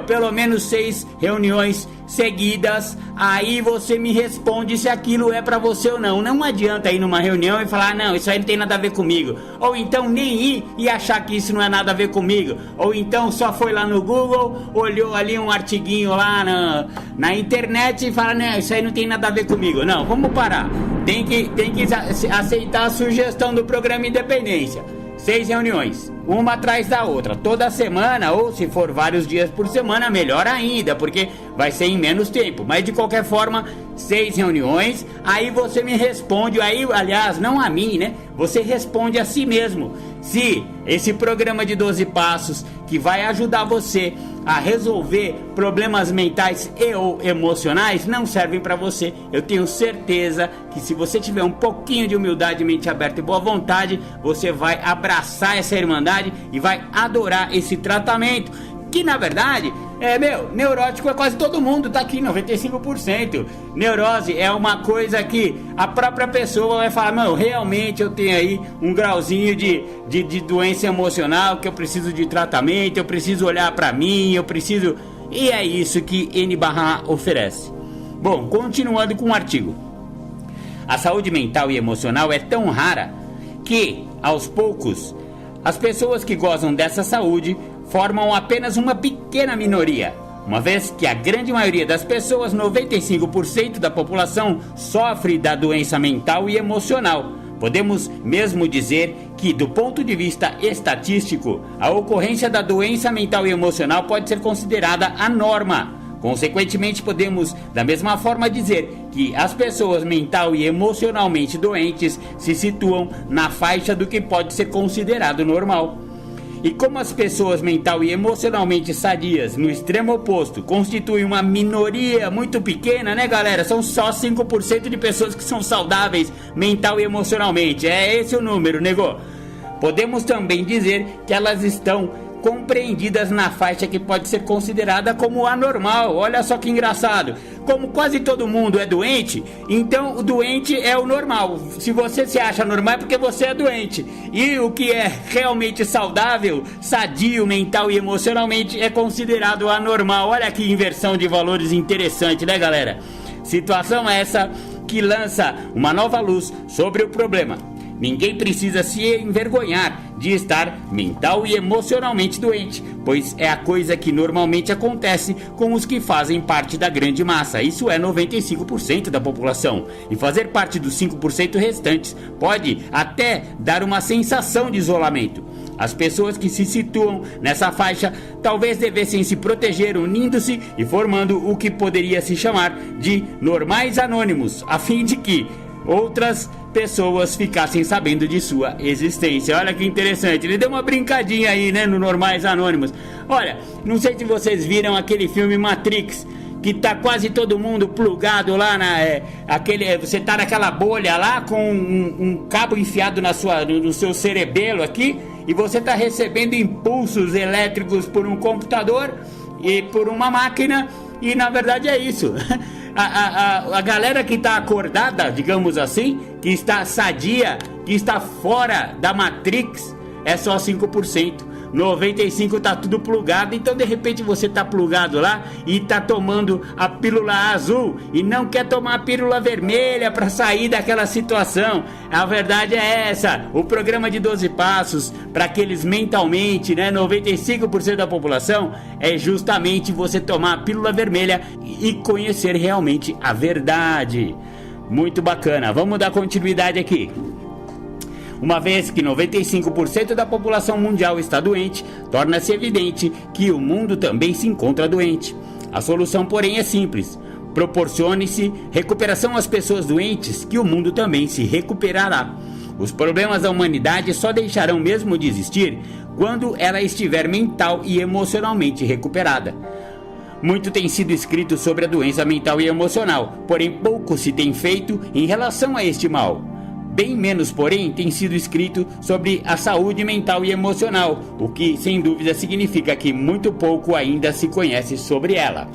pelo menos 6 reuniões seguidas, aí você me responde se aquilo é pra você ou não. Não adianta ir numa reunião e falar, não, isso aí não tem nada a ver comigo. Ou então nem ir e achar que isso não é nada a ver comigo. Ou então só foi lá no Google, olhou ali um artiguinho lá na internet e fala, não, isso aí não tem nada a ver comigo. Não, vamos parar. Tem que aceitar a sugestão do programa Independência. 6 reuniões, uma atrás da outra, toda semana, ou se for vários dias por semana, melhor ainda, porque vai ser em menos tempo. Mas de qualquer forma, 6 reuniões, aí você me responde, aliás, não a mim, né? Você responde a si mesmo. Se esse programa de 12 passos, que vai ajudar você a resolver problemas mentais e ou emocionais, não servem para você, eu tenho certeza que se você tiver um pouquinho de humildade, mente aberta e boa vontade, você vai abraçar essa irmandade e vai adorar esse tratamento, que na verdade neurótico é quase todo mundo, tá aqui 95%. Neurose é uma coisa que a própria pessoa vai falar, não, realmente eu tenho aí um grauzinho de doença emocional, que eu preciso de tratamento, eu preciso olhar pra mim, e é isso que N/A oferece. Bom, continuando com o artigo. A saúde mental e emocional é tão rara que, aos poucos, as pessoas que gozam dessa saúde formam apenas uma pequena minoria, uma vez que a grande maioria das pessoas, 95% da população, sofre da doença mental e emocional. Podemos mesmo dizer que, do ponto de vista estatístico, a ocorrência da doença mental e emocional pode ser considerada a norma. Consequentemente, podemos, da mesma forma, dizer que as pessoas mental e emocionalmente doentes se situam na faixa do que pode ser considerado normal. E como as pessoas mental e emocionalmente sadias, no extremo oposto, constituem uma minoria muito pequena, né, galera? São só 5% de pessoas que são saudáveis mental e emocionalmente. É esse o número, nego. Podemos também dizer que elas estão compreendidas na faixa que pode ser considerada como anormal. Olha só que engraçado. Como quase todo mundo é doente, então o doente é o normal. Se você se acha normal é porque você é doente. E o que é realmente saudável, sadio, mental e emocionalmente é considerado anormal. Olha que inversão de valores interessante, né, galera? Situação essa que lança uma nova luz sobre o problema. Ninguém precisa se envergonhar de estar mental e emocionalmente doente, pois é a coisa que normalmente acontece com os que fazem parte da grande massa. Isso é 95% da população. E fazer parte dos 5% restantes pode até dar uma sensação de isolamento. As pessoas que se situam nessa faixa talvez devessem se proteger unindo-se e formando o que poderia se chamar de normais anônimos, a fim de que outras pessoas ficassem sabendo de sua existência. Olha que interessante, ele deu uma brincadinha aí, né, no Normais Anônimos. Olha, não sei se vocês viram aquele filme Matrix, que tá quase todo mundo plugado lá você tá naquela bolha lá com um cabo enfiado no seu cerebelo aqui, e você tá recebendo impulsos elétricos por um computador e por uma máquina, e na verdade é isso. A galera que está acordada, digamos assim, que está sadia, que está fora da Matrix, é só 5%. 95% tá tudo plugado. Então de repente você tá plugado lá e tá tomando a pílula azul e não quer tomar a pílula vermelha para sair daquela situação. A verdade é essa. O programa de 12 passos para aqueles mentalmente, né, 95% da população, é justamente você tomar a pílula vermelha e conhecer realmente a verdade. Muito bacana. Vamos dar continuidade aqui. Uma vez que 95% da população mundial está doente, torna-se evidente que o mundo também se encontra doente. A solução, porém, é simples. Proporcione-se recuperação às pessoas doentes, que o mundo também se recuperará. Os problemas da humanidade só deixarão mesmo de existir quando ela estiver mental e emocionalmente recuperada. Muito tem sido escrito sobre a doença mental e emocional, porém pouco se tem feito em relação a este mal. Bem menos, porém, tem sido escrito sobre a saúde mental e emocional, o que, sem dúvida, significa que muito pouco ainda se conhece sobre ela.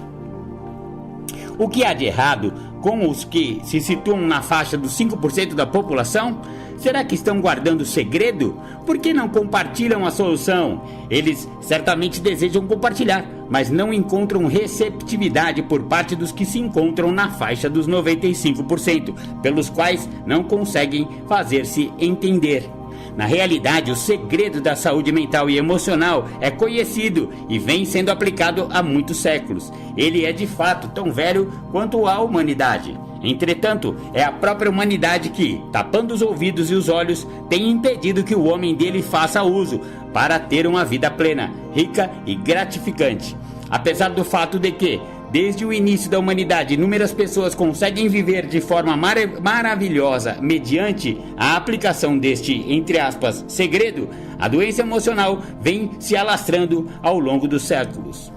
O que há de errado com os que se situam na faixa dos 5% da população? Será que estão guardando segredo? Por que não compartilham a solução? Eles certamente desejam compartilhar, mas não encontram receptividade por parte dos que se encontram na faixa dos 95%, pelos quais não conseguem fazer-se entender. Na realidade, o segredo da saúde mental e emocional é conhecido e vem sendo aplicado há muitos séculos. Ele é de fato tão velho quanto a humanidade. Entretanto, é a própria humanidade que, tapando os ouvidos e os olhos, tem impedido que o homem dele faça uso para ter uma vida plena, rica e gratificante. Apesar do fato de que, desde o início da humanidade, inúmeras pessoas conseguem viver de forma maravilhosa mediante a aplicação deste, entre aspas, segredo, a doença emocional vem se alastrando ao longo dos séculos.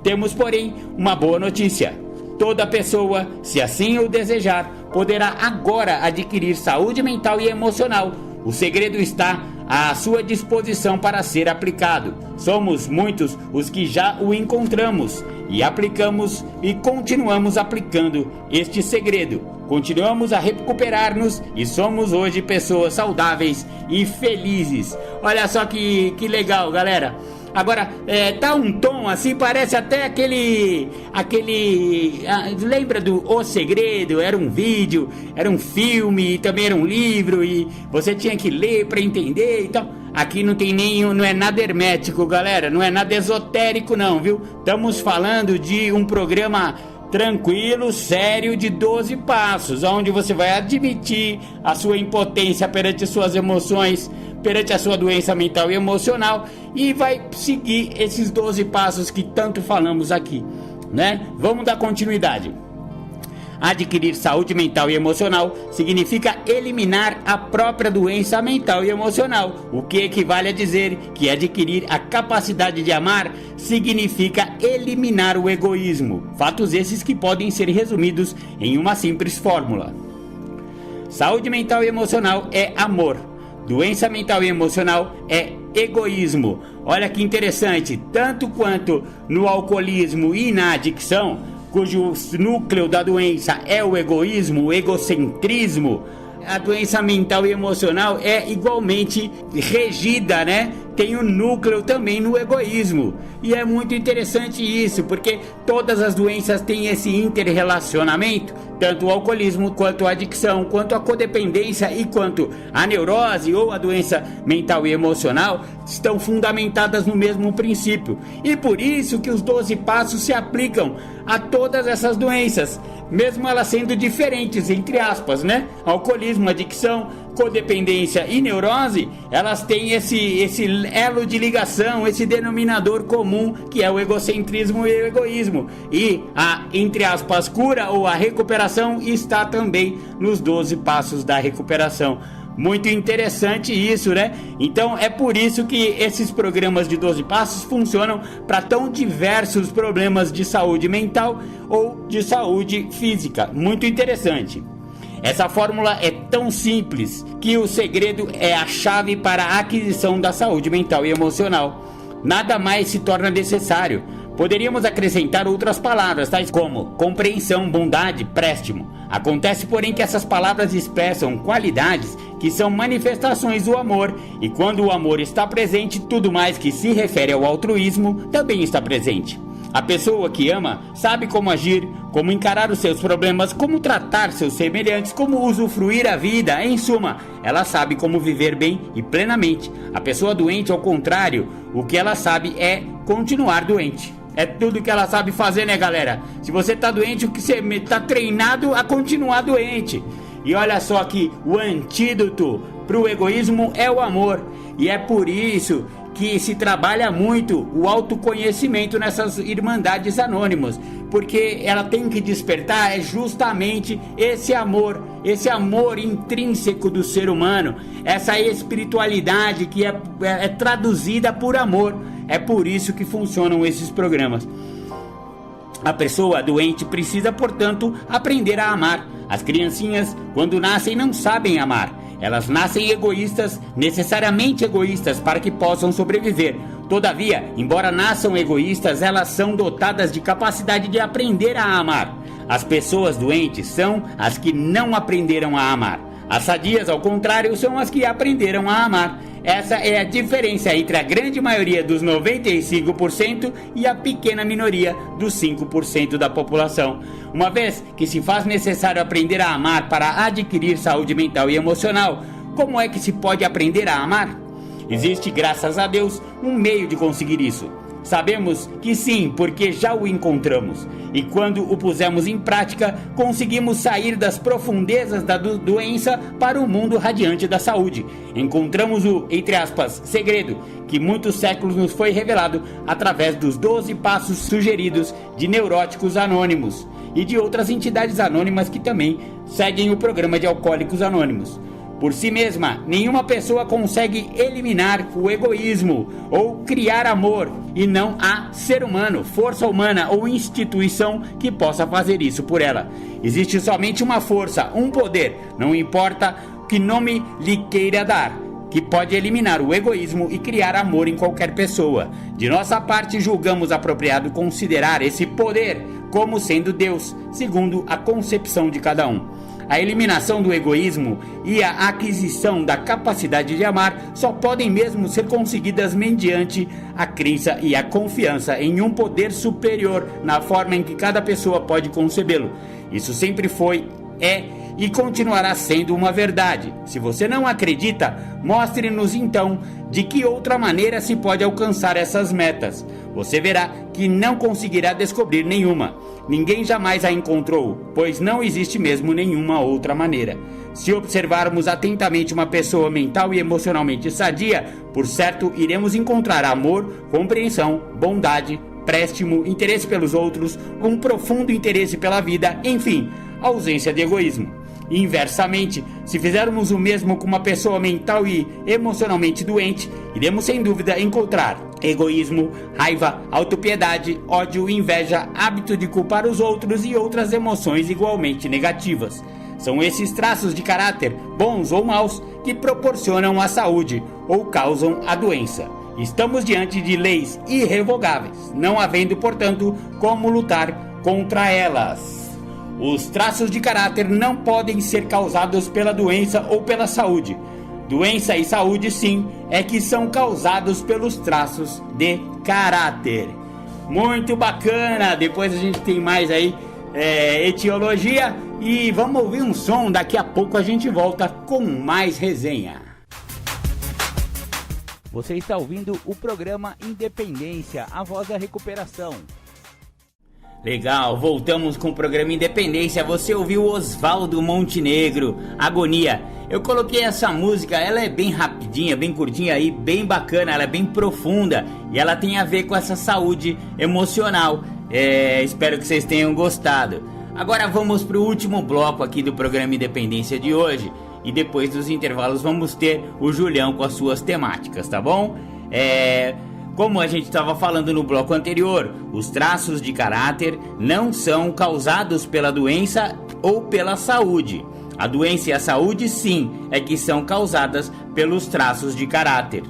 Temos, porém, uma boa notícia. Toda pessoa, se assim o desejar, poderá agora adquirir saúde mental e emocional. O segredo está à sua disposição para ser aplicado. Somos muitos os que já o encontramos e aplicamos e continuamos aplicando este segredo. Continuamos a recuperar-nos e somos hoje pessoas saudáveis e felizes. Olha só que legal, galera. Agora, tá um tom assim, parece até aquele lembra do O Segredo? Era um vídeo, era um filme, também era um livro e você tinha que ler para entender e tal. Aqui não tem não é nada hermético, galera, não é nada esotérico não, viu? Estamos falando de um programa tranquilo, sério, de 12 passos, onde você vai admitir a sua impotência perante suas emoções, perante a sua doença mental e emocional, e vai seguir esses 12 passos que tanto falamos aqui, né? Vamos dar continuidade. Adquirir saúde mental e emocional significa eliminar a própria doença mental e emocional, o que equivale a dizer que adquirir a capacidade de amar significa eliminar o egoísmo. Fatos esses que podem ser resumidos em uma simples fórmula. Saúde mental e emocional é amor. Doença mental e emocional é egoísmo. Olha que interessante, tanto quanto no alcoolismo e na adicção, cujo núcleo da doença é o egoísmo, o egocentrismo, a doença mental e emocional é igualmente regida, né? Tem um núcleo também no egoísmo. E é muito interessante isso, porque todas as doenças têm esse interrelacionamento, tanto o alcoolismo, quanto a adicção, quanto a codependência e quanto a neurose ou a doença mental e emocional estão fundamentadas no mesmo princípio. E por isso que os 12 passos se aplicam a todas essas doenças, mesmo elas sendo diferentes, entre aspas, né? Alcoolismo, adicção, codependência e neurose, elas têm esse elo de ligação, esse denominador comum, que é o egocentrismo e o egoísmo. E a, entre aspas, cura ou a recuperação está também nos 12 passos da recuperação. Muito interessante isso, né? Então é por isso que esses programas de 12 passos funcionam para tão diversos problemas de saúde mental ou de saúde física. Muito interessante. Essa fórmula é tão simples que o segredo é a chave para a aquisição da saúde mental e emocional. Nada mais se torna necessário. Poderíamos acrescentar outras palavras, tais como compreensão, bondade, préstimo. Acontece, porém, que essas palavras expressam qualidades que são manifestações do amor, e quando o amor está presente, tudo mais que se refere ao altruísmo também está presente. A pessoa que ama sabe como agir, como encarar os seus problemas, como tratar seus semelhantes, como usufruir a vida. Em suma, ela sabe como viver bem e plenamente. A pessoa doente, ao contrário, o que ela sabe é continuar doente. É tudo que ela sabe fazer, né, galera? Se você tá doente, o que você tá treinado a continuar doente. E olha só que o antídoto pro egoísmo é o amor. E é por isso que se trabalha muito o autoconhecimento nessas irmandades anônimas, porque ela tem que despertar justamente esse amor intrínseco do ser humano, essa espiritualidade que é traduzida por amor. É por isso que funcionam esses programas. A pessoa doente precisa, portanto, aprender a amar. As criancinhas, quando nascem, não sabem amar. Elas nascem egoístas, necessariamente egoístas, para que possam sobreviver. Todavia, embora nasçam egoístas, elas são dotadas de capacidade de aprender a amar. As pessoas doentes são as que não aprenderam a amar. As sadias, ao contrário, são as que aprenderam a amar. Essa é a diferença entre a grande maioria dos 95% e a pequena minoria dos 5% da população. Uma vez que se faz necessário aprender a amar para adquirir saúde mental e emocional, como é que se pode aprender a amar? Existe, graças a Deus, um meio de conseguir isso. Sabemos que sim, porque já o encontramos. E quando o pusemos em prática, conseguimos sair das profundezas da doença para o mundo radiante da saúde. Encontramos o, entre aspas, segredo, que muitos séculos nos foi revelado através dos 12 passos sugeridos de Neuróticos Anônimos e de outras entidades anônimas que também seguem o programa de Alcoólicos Anônimos. Por si mesma, nenhuma pessoa consegue eliminar o egoísmo ou criar amor, e não há ser humano, força humana ou instituição que possa fazer isso por ela. Existe somente uma força, um poder, não importa que nome lhe queira dar, que pode eliminar o egoísmo e criar amor em qualquer pessoa. De nossa parte, julgamos apropriado considerar esse poder como sendo Deus, segundo a concepção de cada um. A eliminação do egoísmo e a aquisição da capacidade de amar só podem mesmo ser conseguidas mediante a crença e a confiança em um poder superior na forma em que cada pessoa pode concebê-lo. Isso sempre foi, é e continuará sendo uma verdade. Se você não acredita, mostre-nos então de que outra maneira se pode alcançar essas metas. Você verá que não conseguirá descobrir nenhuma. Ninguém jamais a encontrou, pois não existe mesmo nenhuma outra maneira. Se observarmos atentamente uma pessoa mental e emocionalmente sadia, por certo iremos encontrar amor, compreensão, bondade, préstimo, interesse pelos outros, um profundo interesse pela vida, enfim, ausência de egoísmo. Inversamente, se fizermos o mesmo com uma pessoa mental e emocionalmente doente, iremos sem dúvida encontrar egoísmo, raiva, autopiedade, ódio, inveja, hábito de culpar os outros e outras emoções igualmente negativas. São esses traços de caráter, bons ou maus, que proporcionam a saúde ou causam a doença. Estamos diante de leis irrevogáveis, não havendo, portanto, como lutar contra elas. Os traços de caráter não podem ser causados pela doença ou pela saúde. Doença e saúde, sim, é que são causados pelos traços de caráter. Muito bacana! Depois a gente tem mais aí etiologia e vamos ouvir um som. Daqui a pouco a gente volta com mais resenha. Você está ouvindo o programa Independência, a voz da recuperação. Legal, voltamos com o programa Independência. Você ouviu Oswaldo Montenegro, Agonia. Eu coloquei essa música, ela é bem rapidinha, bem curtinha aí, bem bacana, ela é bem profunda e ela tem a ver com essa saúde emocional. Espero que vocês tenham gostado. Agora vamos para o último bloco aqui do programa Independência de hoje e depois dos intervalos vamos ter o Julião com as suas temáticas, tá bom? Como a gente estava falando no bloco anterior, os traços de caráter não são causados pela doença ou pela saúde. A doença e a saúde, sim, é que são causadas pelos traços de caráter.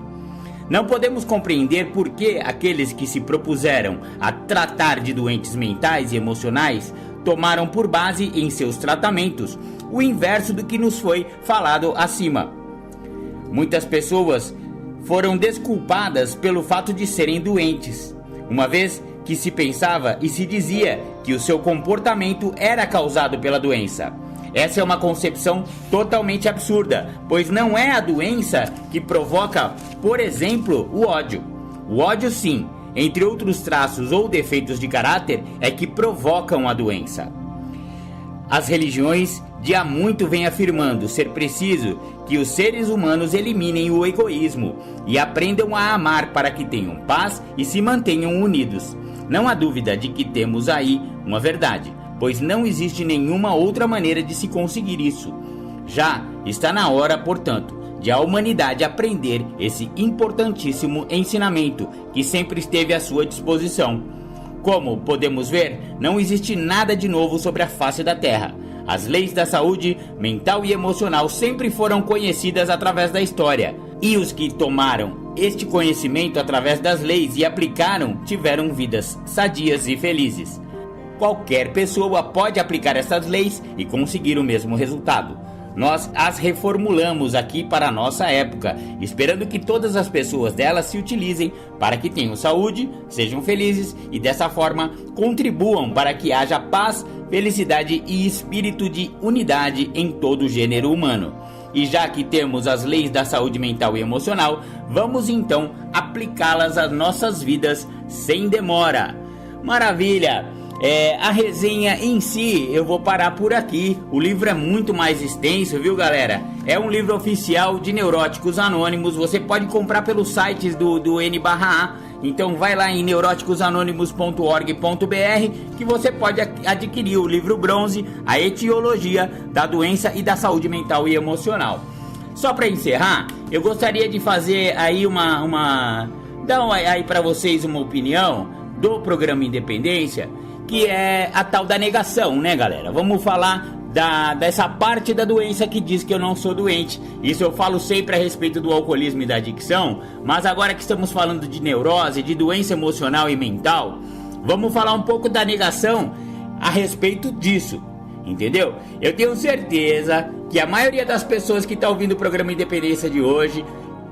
Não podemos compreender por que aqueles que se propuseram a tratar de doentes mentais e emocionais tomaram por base em seus tratamentos o inverso do que nos foi falado acima. Muitas pessoas foram desculpadas pelo fato de serem doentes, uma vez que se pensava e se dizia que o seu comportamento era causado pela doença. Essa é uma concepção totalmente absurda, pois não é a doença que provoca, por exemplo, o ódio. O ódio, sim, entre outros traços ou defeitos de caráter, é que provocam a doença. As religiões de há muito vêm afirmando ser preciso que os seres humanos eliminem o egoísmo e aprendam a amar para que tenham paz e se mantenham unidos. Não há dúvida de que temos aí uma verdade, pois não existe nenhuma outra maneira de se conseguir isso. Já está na hora, portanto, de a humanidade aprender esse importantíssimo ensinamento que sempre esteve à sua disposição. Como podemos ver, não existe nada de novo sobre a face da Terra. As leis da saúde mental e emocional sempre foram conhecidas através da história, e os que tomaram este conhecimento através das leis e aplicaram tiveram vidas sadias e felizes. Qualquer pessoa pode aplicar essas leis e conseguir o mesmo resultado. Nós as reformulamos aqui para a nossa época, esperando que todas as pessoas delas se utilizem para que tenham saúde, sejam felizes e dessa forma contribuam para que haja paz, felicidade e espírito de unidade em todo o gênero humano. E já que temos as leis da saúde mental e emocional, vamos então aplicá-las às nossas vidas sem demora. Maravilha! A resenha em si, eu vou parar por aqui. O livro é muito mais extenso, viu, galera? É um livro oficial de Neuróticos Anônimos. Você pode comprar pelos sites do N/A. Então vai lá em neuróticosanônimos.org.br que você pode adquirir o livro bronze, a etiologia da doença e da saúde mental e emocional. Só para encerrar, eu gostaria de fazer aí dar aí para vocês uma opinião do programa Independência, que é a tal da negação, né, galera? Vamos falar dessa parte da doença que diz que eu não sou doente. Isso eu falo sempre a respeito do alcoolismo e da adicção, mas agora que estamos falando de neurose, de doença emocional e mental, vamos falar um pouco da negação a respeito disso, entendeu? Eu tenho certeza que a maioria das pessoas que está ouvindo o programa Independência de hoje,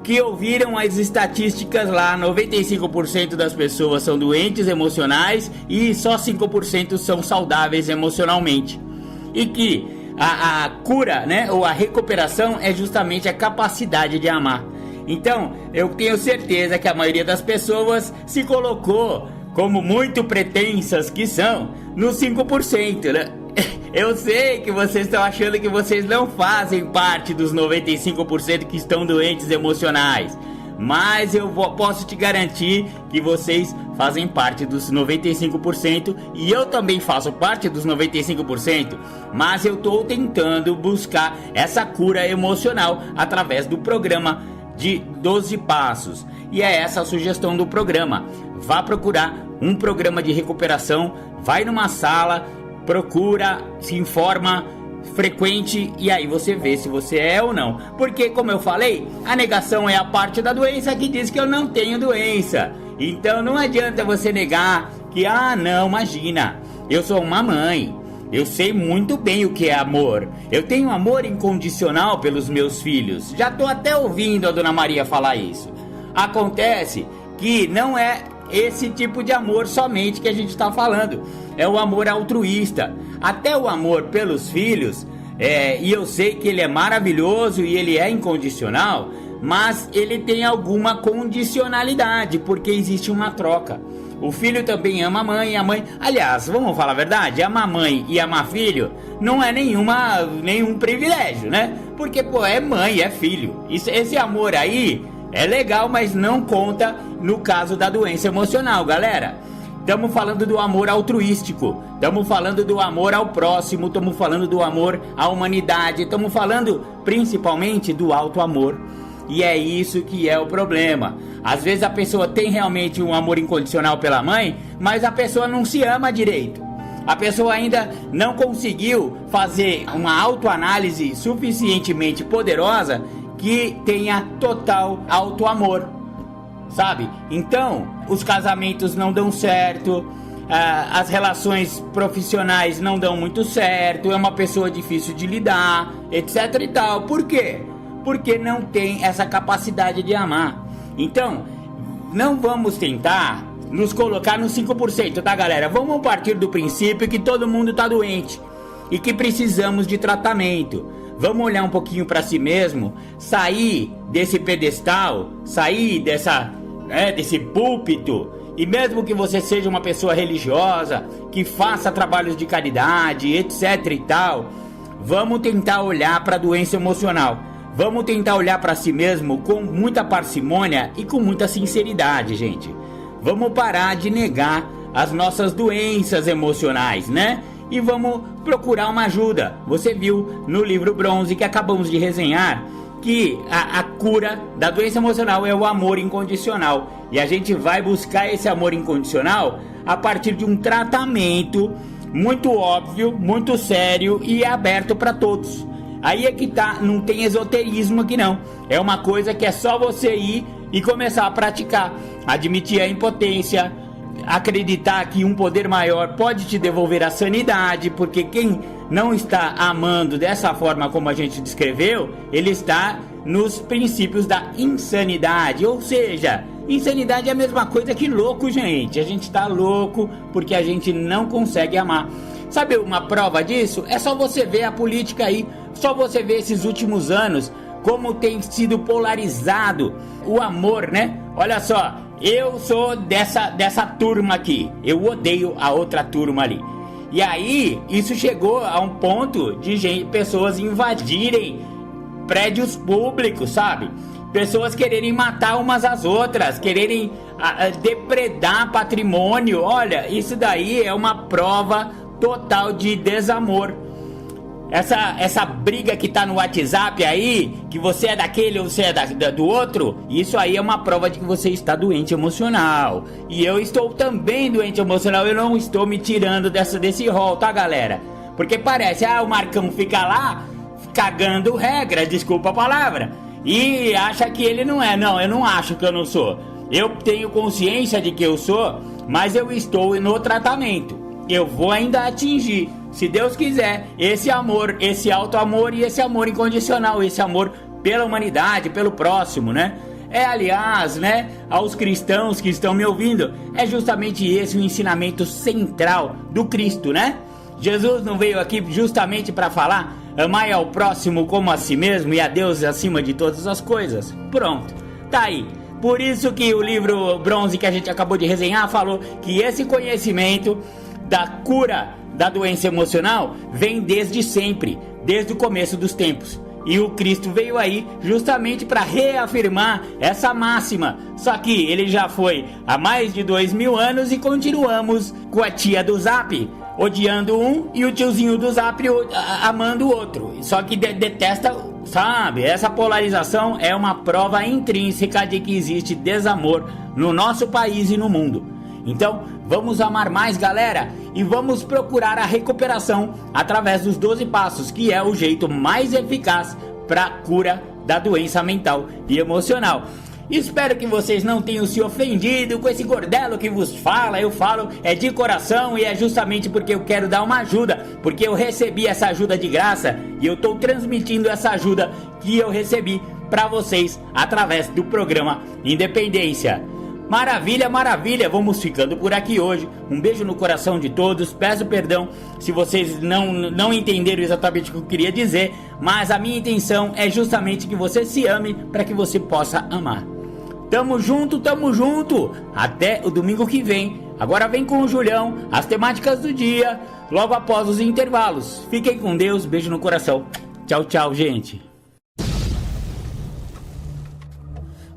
que ouviram as estatísticas lá, 95% das pessoas são doentes emocionais e só 5% são saudáveis emocionalmente. E que a cura, né, ou a recuperação é justamente a capacidade de amar. Então, eu tenho certeza que a maioria das pessoas se colocou, como muito pretensas que são, no 5%, né? Eu sei que vocês estão achando que vocês não fazem parte dos 95% que estão doentes emocionais, mas eu posso te garantir que vocês fazem parte dos 95% e eu também faço parte dos 95%, mas eu estou tentando buscar essa cura emocional através do programa de 12 passos. E é essa a sugestão do programa. Vá procurar um programa de recuperação, vai numa sala, procura, se informa, frequente, e aí você vê se você é ou não. Porque, como eu falei, a negação é a parte da doença que diz que eu não tenho doença. Então não adianta você negar que, não, imagina, eu sou uma mãe, eu sei muito bem o que é amor. Eu tenho amor incondicional pelos meus filhos. Já tô até ouvindo a Dona Maria falar isso. Acontece que não é esse tipo de amor somente que a gente está falando. É o amor altruísta. Até o amor pelos filhos, e eu sei que ele é maravilhoso e ele é incondicional, mas ele tem alguma condicionalidade, porque existe uma troca. O filho também ama a mãe, a mãe... Aliás, vamos falar a verdade, amar mãe e amar filho não é nenhum privilégio, né? Porque, é mãe, é filho. Esse amor aí é legal, mas não conta no caso da doença emocional, galera. Estamos falando do amor altruístico, estamos falando do amor ao próximo, estamos falando do amor à humanidade, estamos falando principalmente do alto amor. E é isso que é o problema. Às vezes a pessoa tem realmente um amor incondicional pela mãe, mas a pessoa não se ama direito. A pessoa ainda não conseguiu fazer uma autoanálise suficientemente poderosa que tenha total auto-amor, sabe? Então, os casamentos não dão certo, as relações profissionais não dão muito certo, é uma pessoa difícil de lidar, etc e tal. Por quê? Porque não tem essa capacidade de amar. Então, não vamos tentar nos colocar no 5%, tá, galera? Vamos partir do princípio que todo mundo tá doente e que precisamos de tratamento. Vamos olhar um pouquinho para si mesmo, sair desse pedestal, sair desse púlpito. E mesmo que você seja uma pessoa religiosa, que faça trabalhos de caridade, etc e tal, vamos tentar olhar para a doença emocional. Vamos tentar olhar para si mesmo com muita parcimônia e com muita sinceridade, gente. Vamos parar de negar as nossas doenças emocionais, né? E vamos procurar uma ajuda. Você viu no livro Bronze que acabamos de resenhar que a cura da doença emocional é o amor incondicional. E a gente vai buscar esse amor incondicional a partir de um tratamento muito óbvio, muito sério e aberto para todos. Aí é que tá, não tem esoterismo aqui não. É uma coisa que é só você ir e começar a praticar. Admitir a impotência, acreditar que um poder maior pode te devolver a sanidade, porque quem não está amando dessa forma como a gente descreveu, ele está nos princípios da insanidade. Ou seja, insanidade é a mesma coisa que louco, gente. A gente está louco porque a gente não consegue amar. Sabe uma prova disso? É só você ver a política aí, só você ver esses últimos anos, como tem sido polarizado o amor, né? Olha só, eu sou dessa turma aqui, eu odeio a outra turma ali. E aí, isso chegou a um ponto de pessoas invadirem prédios públicos, sabe? Pessoas quererem matar umas às outras, quererem depredar patrimônio. Olha, isso daí é uma prova total de desamor. Essa briga que tá no WhatsApp aí, que você é daquele ou você é do outro, isso aí é uma prova de que você está doente emocional. E eu estou também doente emocional, eu não estou me tirando desse rol, tá, galera? Porque parece, o Marcão fica lá cagando regra, desculpa a palavra, e acha que ele não é. Não, eu não acho que eu não sou. Eu tenho consciência de que eu sou, mas eu estou no tratamento. Eu vou ainda atingir, se Deus quiser, esse amor, esse alto amor e esse amor incondicional, esse amor pela humanidade, pelo próximo, né? Aliás, né, aos cristãos que estão me ouvindo, é justamente esse o ensinamento central do Cristo, né? Jesus não veio aqui justamente para falar, amai ao próximo como a si mesmo e a Deus acima de todas as coisas. Pronto. Tá aí. Por isso que o livro Bronze que a gente acabou de resenhar falou que esse conhecimento da cura da doença emocional vem desde sempre, desde o começo dos tempos. E o Cristo veio aí justamente para reafirmar essa máxima. Só que ele já foi há mais de 2000 anos e continuamos com a tia do Zap odiando um e o tiozinho do Zap amando o outro. Só que detesta, sabe? Essa polarização é uma prova intrínseca de que existe desamor no nosso país e no mundo. Então, vamos amar mais, galera, e vamos procurar a recuperação através dos 12 passos, que é o jeito mais eficaz para a cura da doença mental e emocional. Espero que vocês não tenham se ofendido com esse gordelo que vos fala. Eu falo de coração e é justamente porque eu quero dar uma ajuda, porque eu recebi essa ajuda de graça e eu estou transmitindo essa ajuda que eu recebi para vocês através do programa Independência. Maravilha, maravilha, vamos ficando por aqui hoje. Um beijo no coração de todos. Peço perdão se vocês não entenderam exatamente o que eu queria dizer, mas a minha intenção é justamente que você se ame para que você possa amar. Tamo junto, tamo junto. Até o domingo que vem. Agora vem com o Julião, as temáticas do dia, logo após os intervalos. Fiquem com Deus, beijo no coração. Tchau, tchau, gente.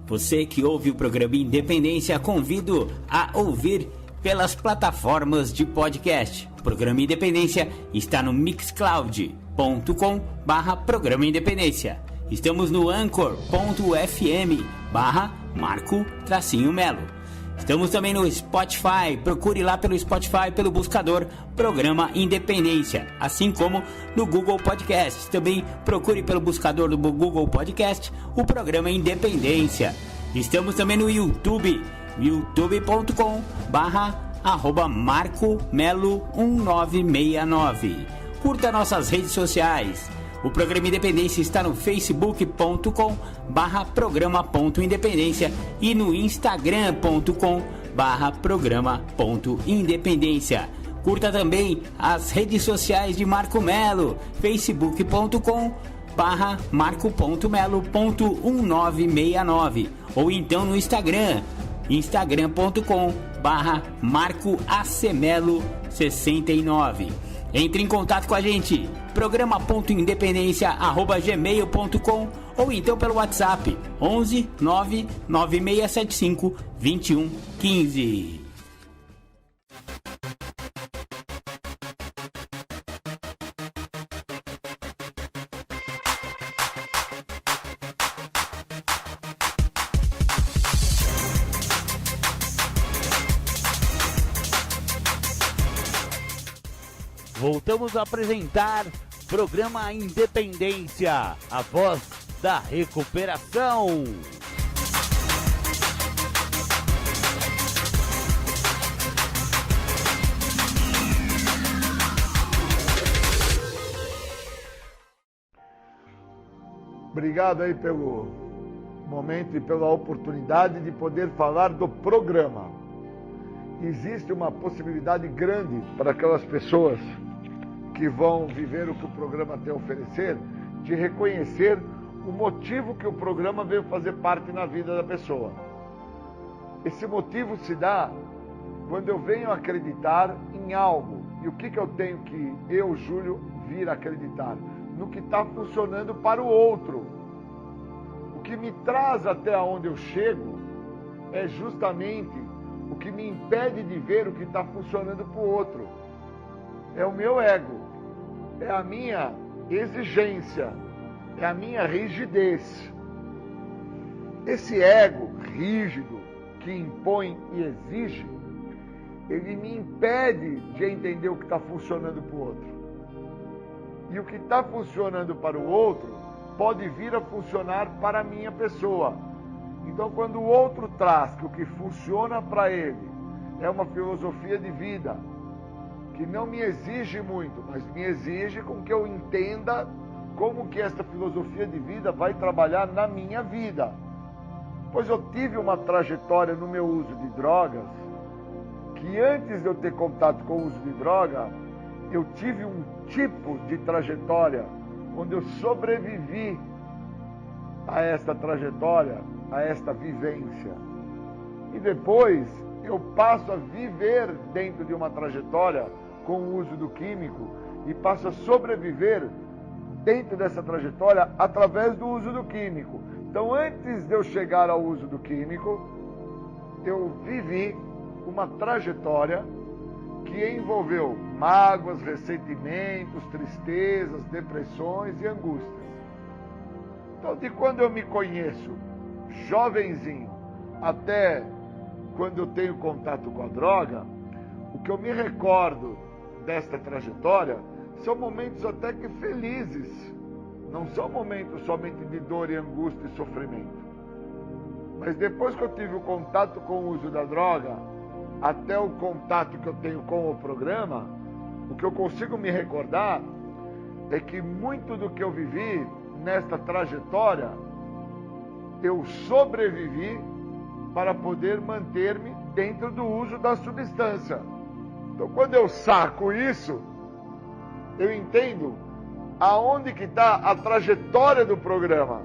Você que ouve o programa Independência, convido a ouvir pelas plataformas de podcast. O programa Independência está no mixcloud.com/programa Independência. Estamos no anchor.fm/Marco-Melo. Estamos também no Spotify. Procure lá pelo Spotify, pelo buscador Programa Independência, assim como no Google Podcast. Também procure pelo buscador do Google Podcast o Programa Independência. Estamos também no YouTube, youtube.com/MarcoMelo1969. Curta nossas redes sociais. O Programa Independência está no facebook.com/programa.independência e no instagram.com/programa.independência. Curta também as redes sociais de Marco Melo, facebook.com/marco.melo.1969 ou então no Instagram, instagram.com/marcoacmelo69. Entre em contato com a gente, programa.independência@gmail.com ou então pelo WhatsApp 11 99675 2115. Voltamos a apresentar Programa Independência, a voz da recuperação. Obrigado aí pelo momento e pela oportunidade de poder falar do programa. Existe uma possibilidade grande para aquelas pessoas que vão viver o que o programa tem a oferecer, de reconhecer o motivo que o programa veio fazer parte na vida da pessoa. Esse motivo se dá quando eu venho acreditar em algo. E o que eu tenho que, eu, Júlio, vir acreditar? No que está funcionando para o outro. O que me traz até onde eu chego é justamente o que me impede de ver o que está funcionando para o outro. É o meu ego, é a minha exigência, é a minha rigidez. Esse ego rígido que impõe e exige, ele me impede de entender o que está funcionando para o outro. E o que está funcionando para o outro pode vir a funcionar para a minha pessoa. Então, quando o outro traz que o que funciona para ele é uma filosofia de vida, que não me exige muito, mas me exige com que eu entenda como que esta filosofia de vida vai trabalhar na minha vida. Pois eu tive uma trajetória no meu uso de drogas, que antes de eu ter contato com o uso de droga, eu tive um tipo de trajetória onde eu sobrevivi a esta trajetória, a esta vivência. E depois eu passo a viver dentro de uma trajetória com o uso do químico e passo a sobreviver dentro dessa trajetória através do uso do químico. Então, antes de eu chegar ao uso do químico, eu vivi uma trajetória que envolveu mágoas, ressentimentos, tristezas, depressões e angústias. Então, de quando eu me conheço jovenzinho até quando eu tenho contato com a droga, o que eu me recordo desta trajetória são momentos até que felizes. Não são momentos somente de dor e angústia e sofrimento. Mas depois que eu tive o contato com o uso da droga, até o contato que eu tenho com o programa, o que eu consigo me recordar é que muito do que eu vivi nesta trajetória, eu sobrevivi para poder manter-me dentro do uso da substância. Então, quando eu saco isso, eu entendo aonde que está a trajetória do programa.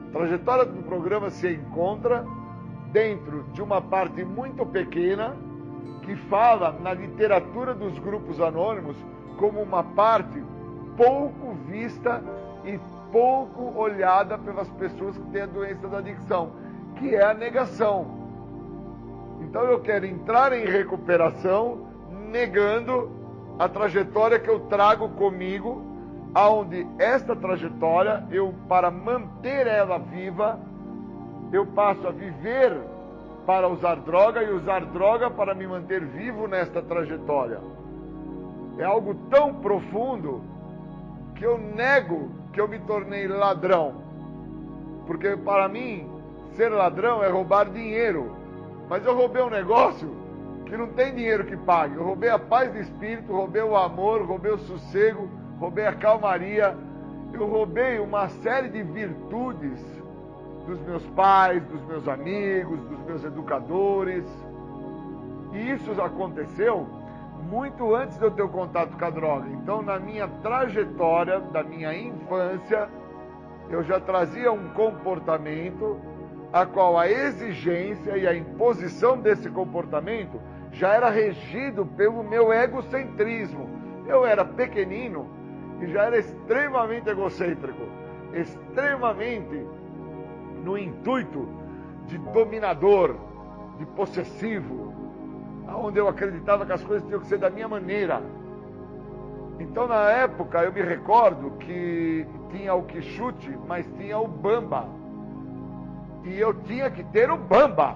A trajetória do programa se encontra dentro de uma parte muito pequena que fala na literatura dos grupos anônimos como uma parte pouco vista e pouco olhada pelas pessoas que têm a doença da adicção, que é a negação. Então eu quero entrar em recuperação negando a trajetória que eu trago comigo, aonde esta trajetória, para manter ela viva, eu passo a viver para usar droga e usar droga para me manter vivo nesta trajetória. É algo tão profundo que eu nego que eu me tornei ladrão. Porque para mim, ser ladrão é roubar dinheiro. Mas eu roubei um negócio que não tem dinheiro que pague. Eu roubei a paz de espírito, roubei o amor, roubei o sossego, roubei a calmaria. Eu roubei uma série de virtudes dos meus pais, dos meus amigos, dos meus educadores. E isso aconteceu muito antes de eu ter o contato com a droga. Então, na minha trajetória da minha infância, eu já trazia um comportamento a qual a exigência e a imposição desse comportamento já era regido pelo meu egocentrismo. Eu era pequenino e já era extremamente egocêntrico, extremamente no intuito de dominador, de possessivo, onde eu acreditava que as coisas tinham que ser da minha maneira. Então, na época, eu me recordo que tinha o quichute, mas tinha o bamba. E eu tinha que ter o bamba.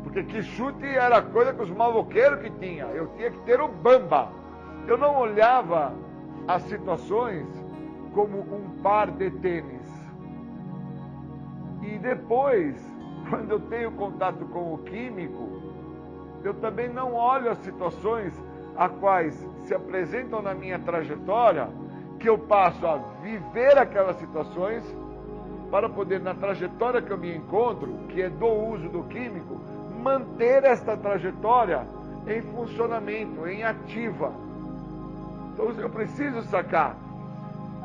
Porque quichute era coisa que os maloqueiros que tinha. Eu tinha que ter o bamba. Eu não olhava as situações como um par de tênis. E depois, quando eu tenho contato com o químico, eu também não olho as situações a quais se apresentam na minha trajetória, que eu passo a viver aquelas situações para poder, na trajetória que eu me encontro, que é do uso do químico, manter esta trajetória em funcionamento, em ativa. Então eu preciso sacar.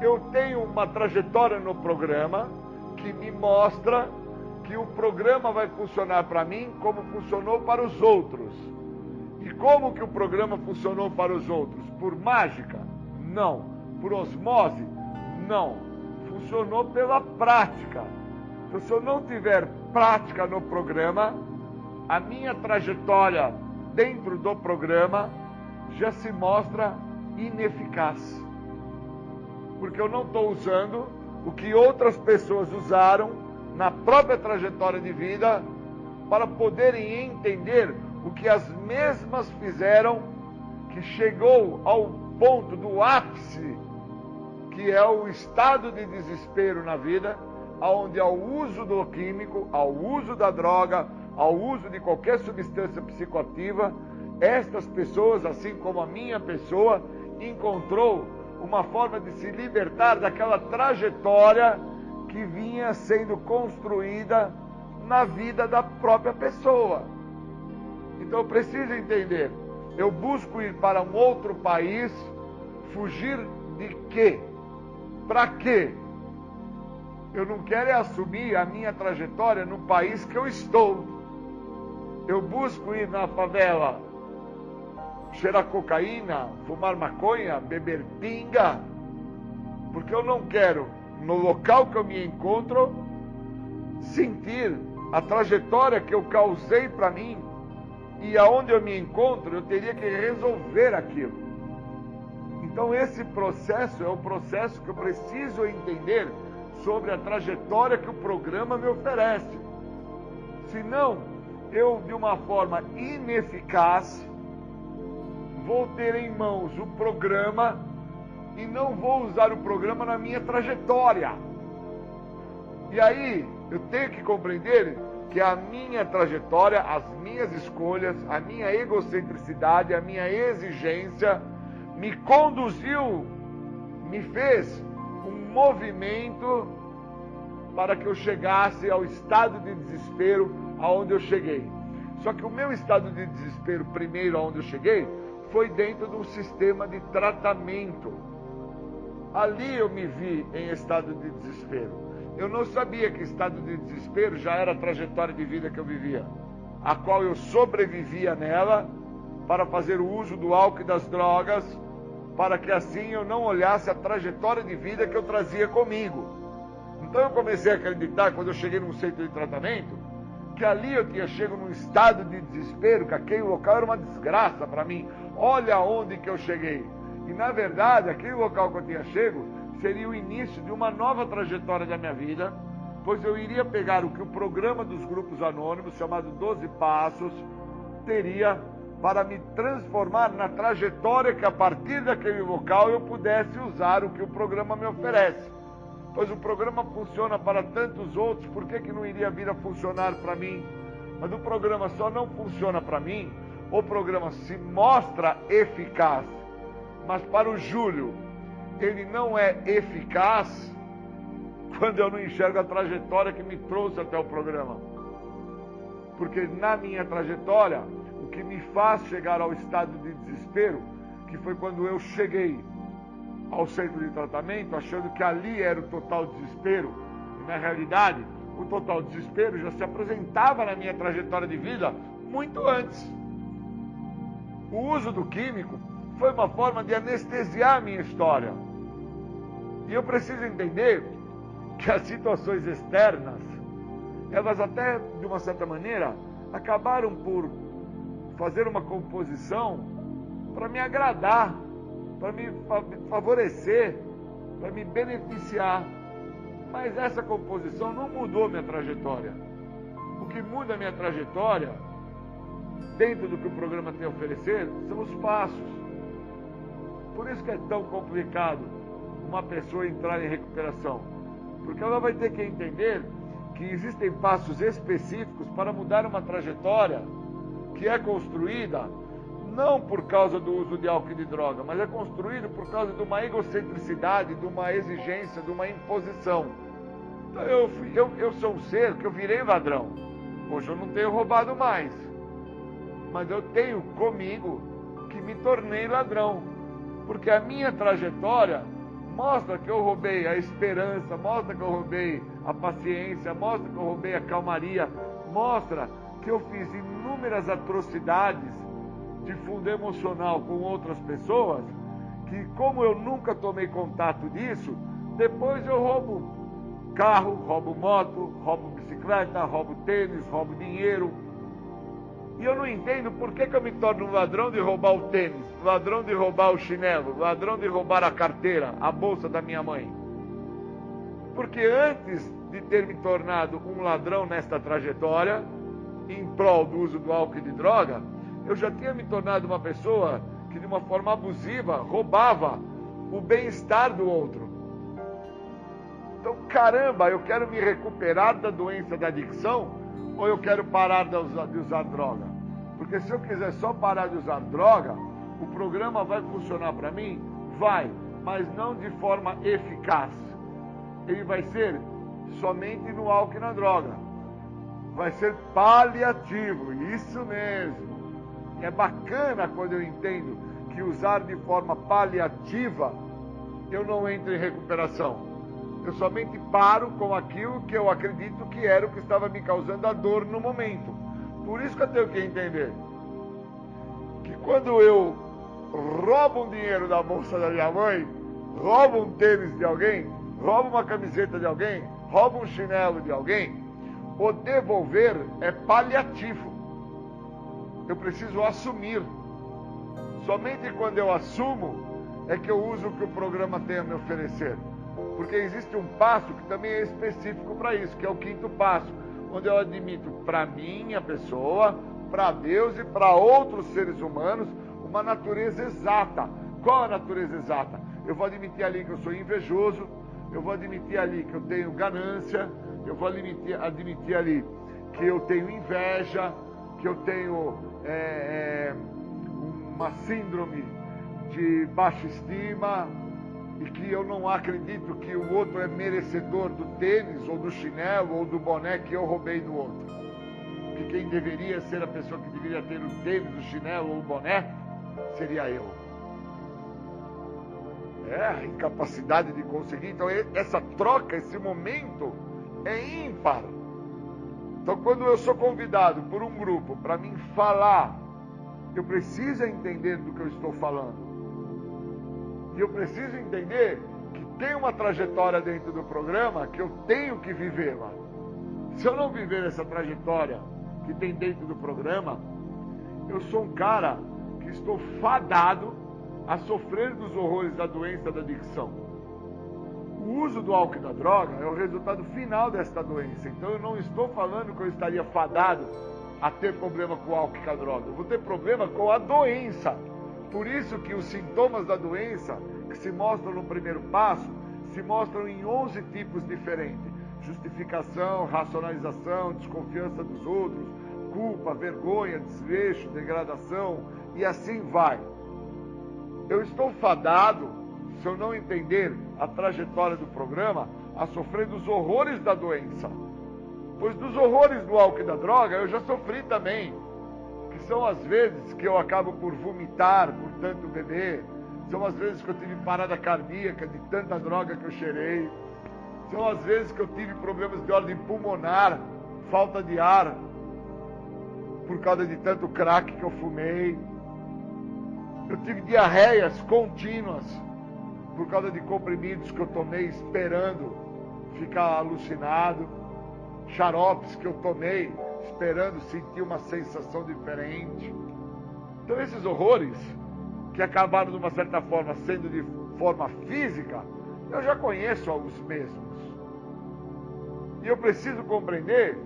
Eu tenho uma trajetória no programa que me mostra que o programa vai funcionar para mim como funcionou para os outros. E como que o programa funcionou para os outros? Por mágica? Não. Por osmose? Não. Funcionou pela prática. Então, se eu não tiver prática no programa, a minha trajetória dentro do programa já se mostra ineficaz. Porque eu não estou usando o que outras pessoas usaram na própria trajetória de vida para poderem entender o que as mesmas fizeram, que chegou ao ponto do ápice, que é o estado de desespero na vida, onde ao uso do químico, ao uso da droga, ao uso de qualquer substância psicoativa, estas pessoas, assim como a minha pessoa, encontrou uma forma de se libertar daquela trajetória que vinha sendo construída na vida da própria pessoa. Então eu preciso entender, eu busco ir para um outro país, fugir de quê? Para quê? Eu não quero assumir a minha trajetória no país que eu estou. Eu busco ir na favela, cheirar cocaína, fumar maconha, beber pinga, porque eu não quero, no local que eu me encontro, sentir a trajetória que eu causei para mim, e aonde eu me encontro, eu teria que resolver aquilo. Então esse processo é o processo que eu preciso entender sobre a trajetória que o programa me oferece. Senão, eu, de uma forma ineficaz, vou ter em mãos o programa e não vou usar o programa na minha trajetória. E aí, eu tenho que compreender que a minha trajetória, as minhas escolhas, a minha egocentricidade, a minha exigência me conduziu, me fez um movimento para que eu chegasse ao estado de desespero aonde eu cheguei. Só que o meu estado de desespero primeiro aonde eu cheguei foi dentro de um sistema de tratamento. Ali eu me vi em estado de desespero. Eu não sabia que estado de desespero já era a trajetória de vida que eu vivia, a qual eu sobrevivia nela para fazer o uso do álcool e das drogas, para que assim eu não olhasse a trajetória de vida que eu trazia comigo. Então eu comecei a acreditar, quando eu cheguei num centro de tratamento, que ali eu tinha chego num estado de desespero, que aquele local era uma desgraça para mim. Olha onde que eu cheguei. E na verdade, aquele local que eu tinha chego seria o início de uma nova trajetória da minha vida, pois eu iria pegar o que o programa dos grupos anônimos, chamado 12 Passos, teria para me transformar na trajetória que a partir daquele local eu pudesse usar o que o programa me oferece. Pois o programa funciona para tantos outros, por que não iria vir a funcionar para mim? Mas o programa só não funciona para mim, o programa se mostra eficaz, mas para o Júlio, ele não é eficaz quando eu não enxergo a trajetória que me trouxe até o programa. Porque na minha trajetória, o que me faz chegar ao estado de desespero, que foi quando eu cheguei ao centro de tratamento, achando que ali era o total desespero, e na realidade, o total desespero já se apresentava na minha trajetória de vida muito antes. O uso do químico foi uma forma de anestesiar a minha história. E eu preciso entender que as situações externas, elas até, de uma certa maneira, acabaram por fazer uma composição para me agradar, para me favorecer, para me beneficiar. Mas essa composição não mudou minha trajetória. O que muda a minha trajetória, dentro do que o programa tem a oferecer, são os passos. Por isso que é tão complicado uma pessoa entrar em recuperação. Porque ela vai ter que entender que existem passos específicos para mudar uma trajetória que é construída não por causa do uso de álcool e de droga, mas é construído por causa de uma egocentricidade, de uma exigência, de uma imposição. Então eu sou um ser que eu virei ladrão. Hoje eu não tenho roubado mais, mas eu tenho comigo que me tornei ladrão, porque a minha trajetória mostra que eu roubei a esperança, mostra que eu roubei a paciência, mostra que eu roubei a calmaria, mostra que eu fiz inúmeras atrocidades de fundo emocional com outras pessoas, que como eu nunca tomei contato disso, depois eu roubo carro, roubo moto, roubo bicicleta, roubo tênis, roubo dinheiro. E eu não entendo por que eu me torno um ladrão de roubar o tênis, ladrão de roubar o chinelo, ladrão de roubar a carteira, a bolsa da minha mãe. Porque antes de ter me tornado um ladrão nesta trajetória, em prol do uso do álcool e de droga, eu já tinha me tornado uma pessoa que de uma forma abusiva roubava o bem-estar do outro. Então, caramba, eu quero me recuperar da doença da adicção ou eu quero parar de usar droga? Porque se eu quiser só parar de usar droga, o programa vai funcionar para mim? Vai, mas não de forma eficaz. Ele vai ser somente no álcool e na droga. Vai ser paliativo, isso mesmo. É bacana quando eu entendo que usar de forma paliativa, eu não entro em recuperação. Eu somente paro com aquilo que eu acredito que era o que estava me causando a dor no momento. Por isso que eu tenho que entender que quando eu roubo um dinheiro da bolsa da minha mãe, roubo um tênis de alguém, roubo uma camiseta de alguém, roubo um chinelo de alguém, o devolver é paliativo. Eu preciso assumir. Somente quando eu assumo é que eu uso o que o programa tem a me oferecer. Porque existe um passo que também é específico para isso, que é o 5º passo, onde eu admito para mim, a pessoa, para Deus e para outros seres humanos, uma natureza exata. Qual a natureza exata? Eu vou admitir ali que eu sou invejoso, eu vou admitir ali que eu tenho ganância, eu vou admitir ali que eu tenho inveja, que eu tenho uma síndrome de baixa estima e que eu não acredito que o outro é merecedor do tênis ou do chinelo ou do boné que eu roubei do outro. Que quem deveria ser a pessoa que deveria ter o tênis, o chinelo ou o boné seria eu. A incapacidade de conseguir. Então essa troca, esse momento é ímpar. Então quando eu sou convidado por um grupo para mim falar, eu preciso entender do que eu estou falando. E eu preciso entender que tem uma trajetória dentro do programa que eu tenho que vivê-la. Se eu não viver essa trajetória que tem dentro do programa, eu sou um cara que estou fadado a sofrer dos horrores da doença da adicção. O uso do álcool e da droga é o resultado final desta doença. Então eu não estou falando que eu estaria fadado a ter problema com o álcool e com a droga. Eu vou ter problema com a doença. Por isso que os sintomas da doença, que se mostram no primeiro passo, se mostram em 11 tipos diferentes. Justificação, racionalização, desconfiança dos outros, culpa, vergonha, desleixo, degradação, e assim vai. Eu estou fadado, se eu não entender a trajetória do programa, a sofrer dos horrores da doença. Pois dos horrores do álcool e da droga, eu já sofri também. Que são as vezes que eu acabo por vomitar, por tanto beber. São as vezes que eu tive parada cardíaca de tanta droga que eu cheirei. São as vezes que eu tive problemas de ordem pulmonar, falta de ar, por causa de tanto crack que eu fumei. Eu tive diarreias contínuas, por causa de comprimidos que eu tomei esperando ficar alucinado. Xaropes que eu tomei esperando sentir uma sensação diferente. Então esses horrores, que acabaram de uma certa forma sendo de forma física, eu já conheço os mesmos. E eu preciso compreender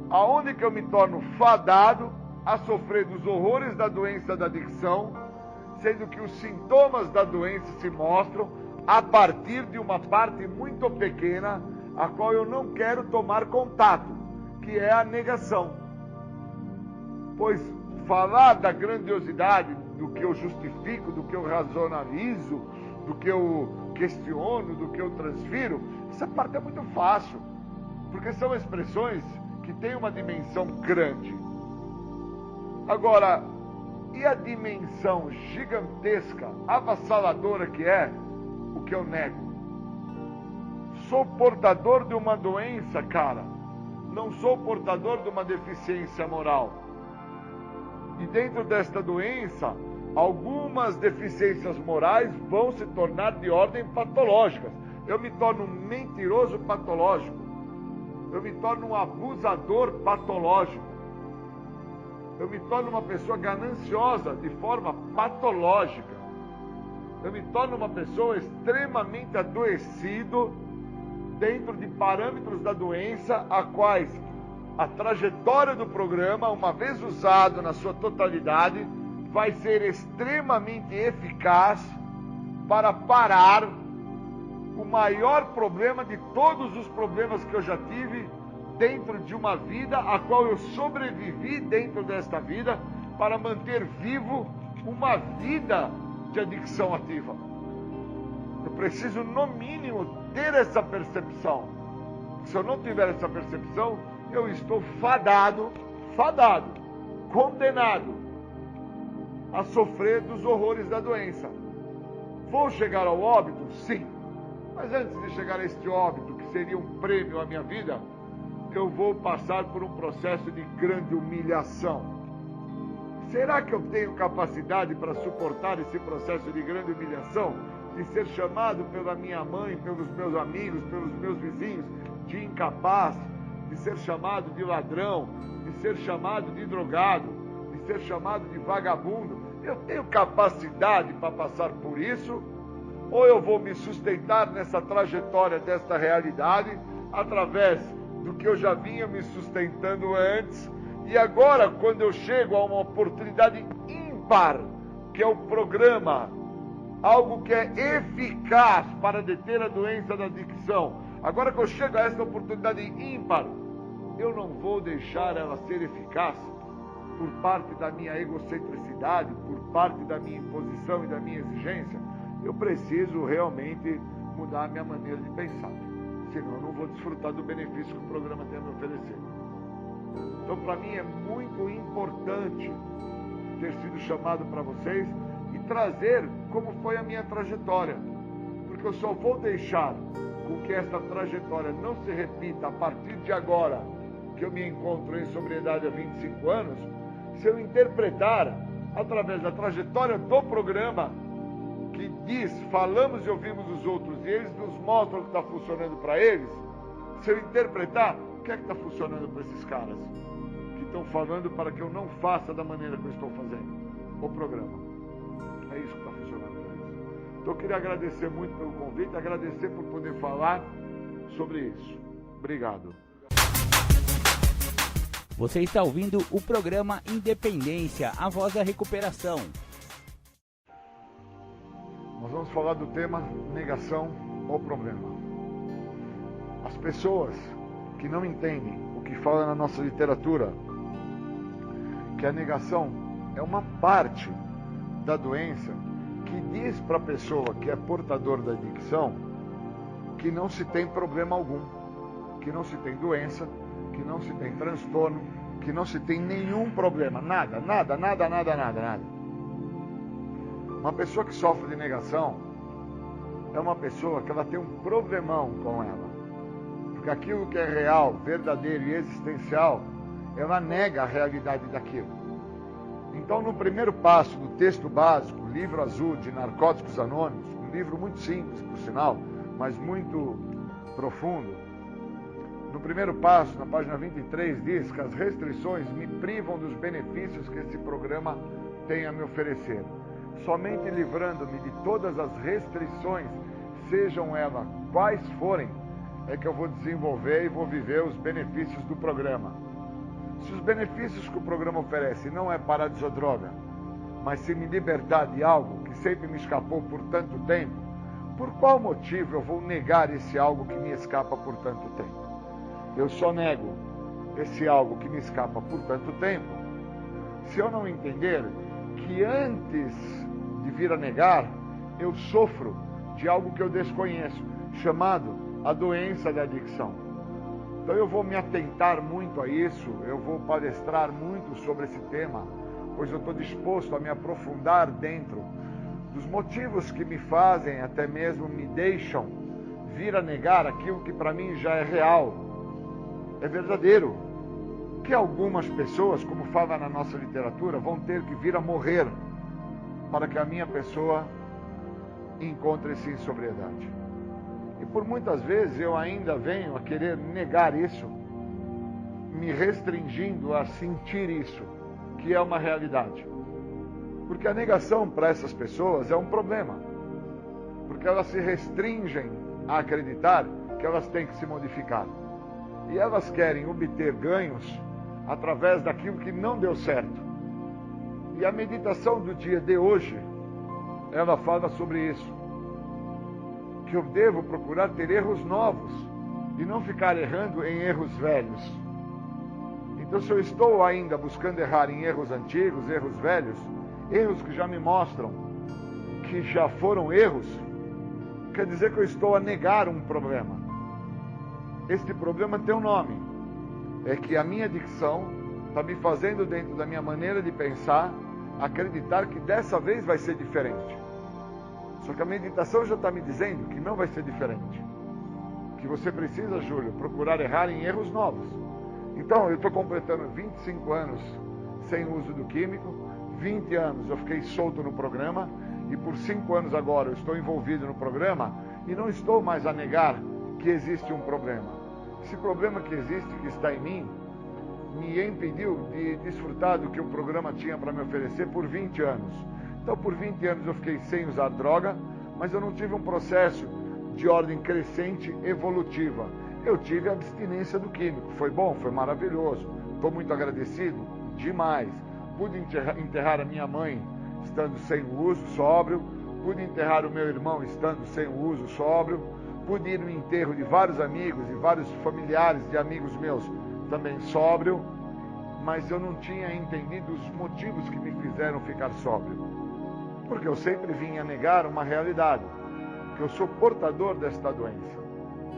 aonde que eu me torno fadado a sofrer dos horrores da doença da adicção, sendo que os sintomas da doença se mostram a partir de uma parte muito pequena, a qual eu não quero tomar contato, que é a negação. Pois falar da grandiosidade, do que eu justifico, do que eu racionalizo, do que eu questiono, do que eu transfiro, essa parte é muito fácil, porque são expressões que têm uma dimensão grande. Agora, e a dimensão gigantesca, avassaladora que é o que eu nego? Sou portador de uma doença, cara. Não sou portador de uma deficiência moral. E dentro desta doença, algumas deficiências morais vão se tornar de ordem patológica. Eu me torno um mentiroso patológico. Eu me torno um abusador patológico. Eu me torno uma pessoa gananciosa de forma patológica. Eu me torno uma pessoa extremamente adoecido dentro de parâmetros da doença, a quais a trajetória do programa, uma vez usado na sua totalidade, vai ser extremamente eficaz para parar o maior problema de todos os problemas que eu já tive dentro de uma vida, a qual eu sobrevivi dentro desta vida, para manter vivo uma vida de adicção ativa. Eu preciso, no mínimo, ter essa percepção. Se eu não tiver essa percepção, eu estou fadado, condenado a sofrer dos horrores da doença. Vou chegar ao óbito? Sim. Mas antes de chegar a este óbito, que seria um prêmio à minha vida, eu vou passar por um processo de grande humilhação. Será que eu tenho capacidade para suportar esse processo de grande humilhação? De ser chamado pela minha mãe, pelos meus amigos, pelos meus vizinhos, de incapaz, de ser chamado de ladrão, de ser chamado de drogado, de ser chamado de vagabundo? Eu tenho capacidade para passar por isso? Ou eu vou me sustentar nessa trajetória desta realidade através do que eu já vinha me sustentando antes, e agora, quando eu chego a uma oportunidade ímpar, que é o programa, algo que é eficaz para deter a doença da adicção, agora que eu chego a essa oportunidade ímpar, eu não vou deixar ela ser eficaz por parte da minha egocentricidade, por parte da minha imposição e da minha exigência. Eu preciso realmente mudar a minha maneira de pensar, senão eu não vou desfrutar do benefício que o programa tem a me oferecer. Então, para mim é muito importante ter sido chamado para vocês e trazer como foi a minha trajetória, porque eu só vou deixar com que essa trajetória não se repita a partir de agora, que eu me encontro em sobriedade há 25 anos, se eu interpretar através da trajetória do programa, que diz, falamos e ouvimos os outros, e eles nos mostram o que está funcionando para eles, se eu interpretar, o que é que está funcionando para esses caras? Que estão falando para que eu não faça da maneira que eu estou fazendo o programa. É isso que está funcionando para eles. Então eu queria agradecer muito pelo convite, agradecer por poder falar sobre isso. Obrigado. Você está ouvindo o programa Independência, a voz da recuperação. Nós vamos falar do tema negação ou problema. As pessoas que não entendem o que fala na nossa literatura, que a negação é uma parte da doença que diz para a pessoa que é portador da adicção que não se tem problema algum, que não se tem doença, que não se tem transtorno, que não se tem nenhum problema, nada. Uma pessoa que sofre de negação é uma pessoa que ela tem um problemão com ela. Porque aquilo que é real, verdadeiro e existencial, ela nega a realidade daquilo. Então, no primeiro passo do texto básico, Livro Azul de Narcóticos Anônimos, um livro muito simples, por sinal, mas muito profundo, no primeiro passo, na página 23, diz que as restrições me privam dos benefícios que esse programa tem a me oferecer. Somente livrando-me de todas as restrições, sejam elas quais forem, é que eu vou desenvolver e vou viver os benefícios do programa. Se os benefícios que o programa oferece não é parar de usar droga, mas se me libertar de algo que sempre me escapou por tanto tempo, por qual motivo eu vou negar esse algo que me escapa por tanto tempo? Eu só nego esse algo que me escapa por tanto tempo se eu não entender que antes de vir a negar, eu sofro de algo que eu desconheço, chamado a doença da adicção. Então eu vou me atentar muito a isso, eu vou palestrar muito sobre esse tema, pois eu estou disposto a me aprofundar dentro dos motivos que me fazem, até mesmo me deixam vir a negar aquilo que para mim já é real, é verdadeiro. Que algumas pessoas, como fala na nossa literatura, vão ter que vir a morrer para que a minha pessoa encontre-se em sobriedade. E por muitas vezes eu ainda venho a querer negar isso, me restringindo a sentir isso, que é uma realidade. Porque a negação para essas pessoas é um problema, porque elas se restringem a acreditar que elas têm que se modificar. E elas querem obter ganhos através daquilo que não deu certo. E a meditação do dia de hoje, ela fala sobre isso. Que eu devo procurar ter erros novos e não ficar errando em erros velhos. Então, se eu estou ainda buscando errar em erros antigos, erros velhos, erros que já me mostram que já foram erros, quer dizer que eu estou a negar um problema. Este problema tem um nome. É que a minha adicção está me fazendo, dentro da minha maneira de pensar, acreditar que dessa vez vai ser diferente. Só que a meditação já está me dizendo que não vai ser diferente. Que você precisa, Júlio, procurar errar em erros novos. Então, eu estou completando 25 anos sem uso do químico, 20 anos eu fiquei solto no programa, e por 5 anos agora eu estou envolvido no programa, e não estou mais a negar que existe um problema. Esse problema que existe, que está em mim, me impediu de desfrutar do que o programa tinha para me oferecer por 20 anos. Então, por 20 anos eu fiquei sem usar droga, mas eu não tive um processo de ordem crescente evolutiva. Eu tive a abstinência do químico. Foi bom? Foi maravilhoso. Estou muito agradecido? Demais. Pude enterrar a minha mãe estando sem o uso, sóbrio. Pude enterrar o meu irmão estando sem o uso, sóbrio. Pude ir no enterro de vários amigos e vários familiares de amigos meus também sóbrio. Mas eu não tinha entendido os motivos que me fizeram ficar sóbrio. Porque eu sempre vinha negar uma realidade. Que eu sou portador desta doença.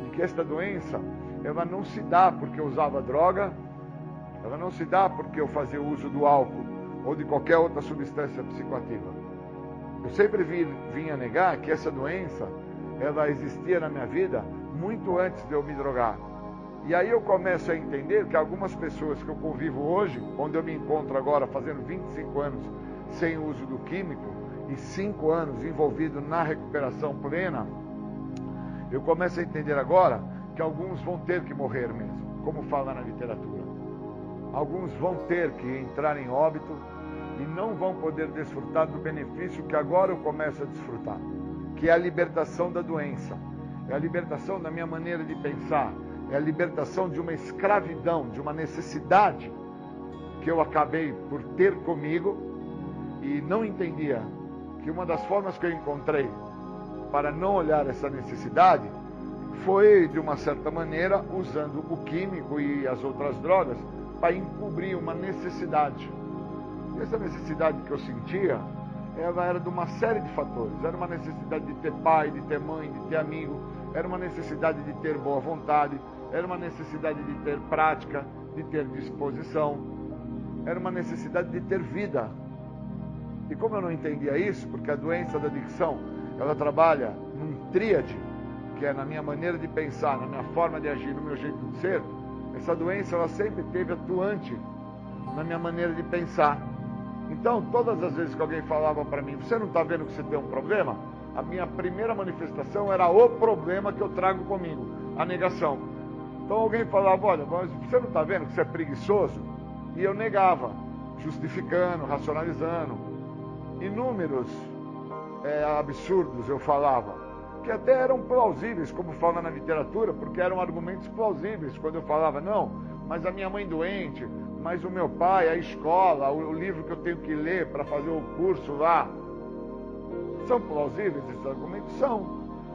E que esta doença, ela não se dá porque eu usava droga, ela não se dá porque eu fazia uso do álcool ou de qualquer outra substância psicoativa. Eu sempre vinha negar que essa doença, ela existia na minha vida muito antes de eu me drogar. E aí eu começo a entender que algumas pessoas que eu convivo hoje, onde eu me encontro agora fazendo 25 anos sem uso do químico, e 5 anos envolvido na recuperação plena, eu começo a entender agora que alguns vão ter que morrer mesmo, como fala na literatura. Alguns vão ter que entrar em óbito e não vão poder desfrutar do benefício que agora eu começo a desfrutar, que é a libertação da doença, é a libertação da minha maneira de pensar, é a libertação de uma escravidão, de uma necessidade que eu acabei por ter comigo e não entendia que uma das formas que eu encontrei para não olhar essa necessidade foi, de uma certa maneira, usando o químico e as outras drogas para encobrir uma necessidade. E essa necessidade que eu sentia, ela era de uma série de fatores. Era uma necessidade de ter pai, de ter mãe, de ter amigo. Era uma necessidade de ter boa vontade. Era uma necessidade de ter prática, de ter disposição. Era uma necessidade de ter vida. E como eu não entendia isso, porque a doença da adicção, ela trabalha num tríade, que é na minha maneira de pensar, na minha forma de agir, no meu jeito de ser, essa doença ela sempre esteve atuante na minha maneira de pensar. Então, todas as vezes que alguém falava para mim, você não está vendo que você tem um problema? A minha primeira manifestação era o problema que eu trago comigo, a negação. Então alguém falava, olha, mas você não está vendo que você é preguiçoso? E eu negava, justificando, racionalizando. Inúmeros absurdos eu falava, que até eram plausíveis, como fala na literatura, porque eram argumentos plausíveis, quando eu falava, não, mas a minha mãe doente, mas o meu pai, a escola, o livro que eu tenho que ler para fazer o curso lá. São plausíveis esses argumentos? São,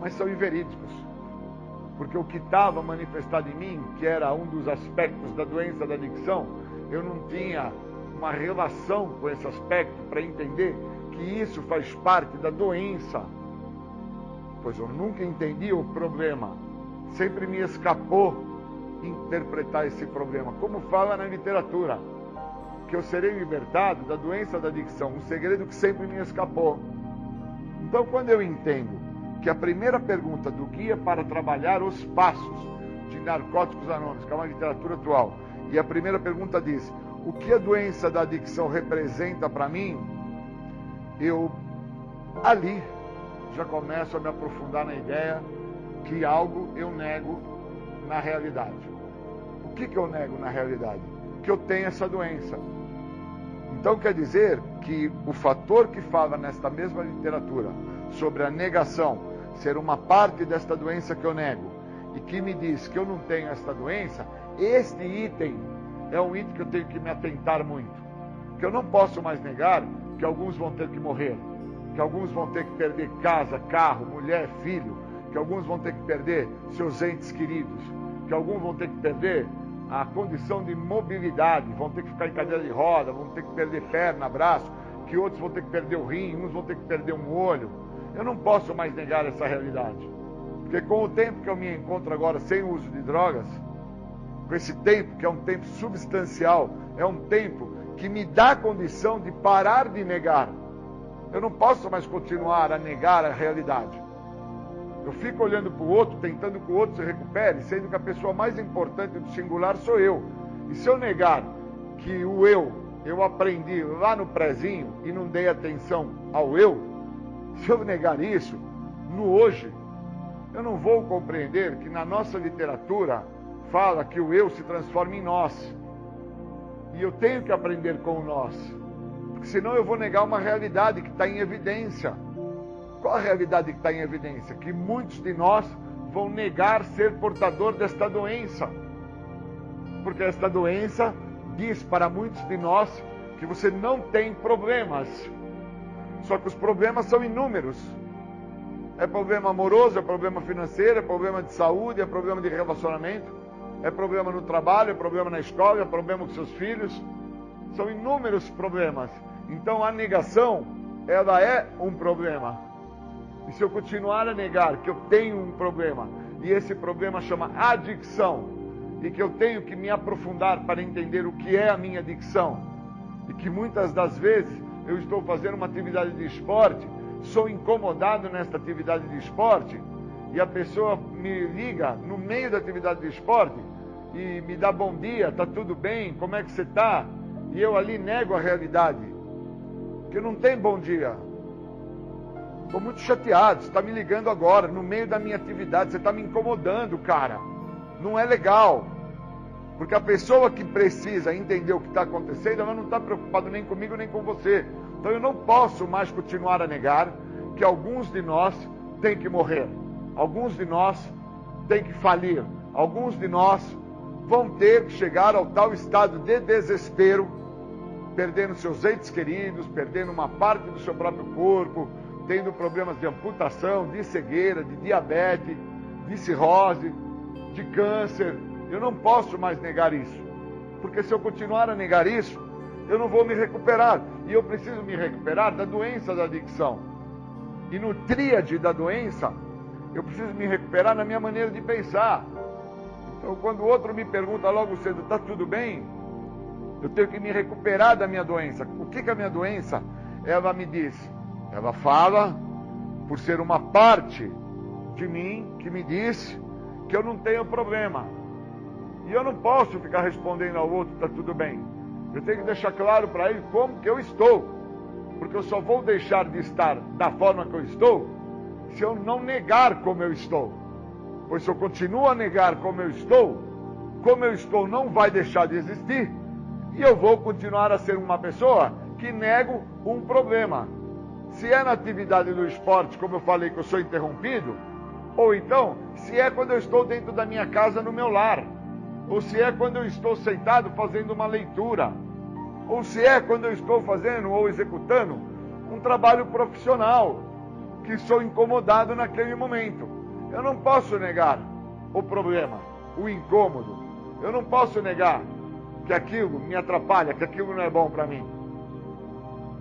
mas são inverídicos. Porque o que estava manifestado em mim, que era um dos aspectos da doença da adicção, eu não tinha uma relação com esse aspecto para entender que isso faz parte da doença. Pois eu nunca entendi o problema. Sempre me escapou interpretar esse problema. Como fala na literatura, que eu serei libertado da doença da adicção. Um segredo que sempre me escapou. Então, quando eu entendo que a primeira pergunta do Guia para Trabalhar os Passos de Narcóticos Anônimos, que é uma literatura atual, e a primeira pergunta diz, o que a doença da adicção representa para mim? Eu, ali, já começo a me aprofundar na ideia que algo eu nego na realidade. O que eu nego na realidade? Que eu tenho essa doença. Então quer dizer que o fator que fala nesta mesma literatura sobre a negação ser uma parte desta doença que eu nego e que me diz que eu não tenho esta doença, este item é um item que eu tenho que me atentar muito. Que eu não posso mais negar que alguns vão ter que morrer, que alguns vão ter que perder casa, carro, mulher, filho, que alguns vão ter que perder seus entes queridos, que alguns vão ter que perder a condição de mobilidade, vão ter que ficar em cadeira de roda, vão ter que perder perna, braço, que outros vão ter que perder o rim, uns vão ter que perder um olho. Eu não posso mais negar essa realidade, porque com o tempo que eu me encontro agora sem uso de drogas, com esse tempo que é um tempo substancial, é um tempo que me dá a condição de parar de negar Eu não posso mais continuar a negar a realidade. Eu fico olhando para o outro, tentando que o outro se recupere, sendo que a pessoa mais importante do singular sou eu. E se eu negar que o eu aprendi lá no prezinho e não dei atenção ao eu, se eu negar isso, no hoje, eu não vou compreender que na nossa literatura fala que o eu se transforma em nós. E eu tenho que aprender com o nós. Porque senão eu vou negar uma realidade que está em evidência. Qual a realidade que está em evidência? Que muitos de nós vão negar ser portador desta doença. Porque esta doença diz para muitos de nós que você não tem problemas. Só que os problemas são inúmeros. É problema amoroso, é problema financeiro, é problema de saúde, é problema de relacionamento, é problema no trabalho, é problema na escola, é problema com seus filhos. São inúmeros problemas. Então a negação, ela é um problema. E se eu continuar a negar que eu tenho um problema, e esse problema chama adicção, e que eu tenho que me aprofundar para entender o que é a minha adicção, e que muitas das vezes eu estou fazendo uma atividade de esporte, sou incomodado nesta atividade de esporte, e a pessoa me liga no meio da atividade de esporte, e me dá bom dia, tá tudo bem, como é que você está? E eu ali nego a realidade, que não tem bom dia. Estou muito chateado, você está me ligando agora, no meio da minha atividade, você está me incomodando, cara. Não é legal. Porque a pessoa que precisa entender o que está acontecendo, ela não está preocupada nem comigo, nem com você. Então eu não posso mais continuar a negar que alguns de nós têm que morrer. Alguns de nós têm que falir. Alguns de nós vão ter que chegar ao tal estado de desespero, perdendo seus entes queridos, perdendo uma parte do seu próprio corpo, tendo problemas de amputação, de cegueira, de diabetes, de cirrose, de câncer. Eu não posso mais negar isso, porque se eu continuar a negar isso, eu não vou me recuperar. E eu preciso me recuperar da doença da adicção. E no tríade da doença, eu preciso me recuperar na minha maneira de pensar. Então, quando o outro me pergunta logo cedo, está tudo bem? Eu tenho que me recuperar da minha doença. O que é a minha doença? Ela me diz, ela fala, por ser uma parte de mim, que me diz que eu não tenho problema. E eu não posso ficar respondendo ao outro, está tudo bem. Eu tenho que deixar claro para ele como que eu estou. Porque eu só vou deixar de estar da forma que eu estou, se eu não negar como eu estou. Pois se eu continuo a negar como eu estou não vai deixar de existir. E eu vou continuar a ser uma pessoa que nego um problema. Se é na atividade do esporte, como eu falei que eu sou interrompido, ou então, se é quando eu estou dentro da minha casa no meu lar, ou se é quando eu estou sentado fazendo uma leitura, ou se é quando eu estou fazendo ou executando um trabalho profissional, que sou incomodado naquele momento. Eu não posso negar o problema, o incômodo. Eu não posso negar que aquilo me atrapalha, que aquilo não é bom para mim.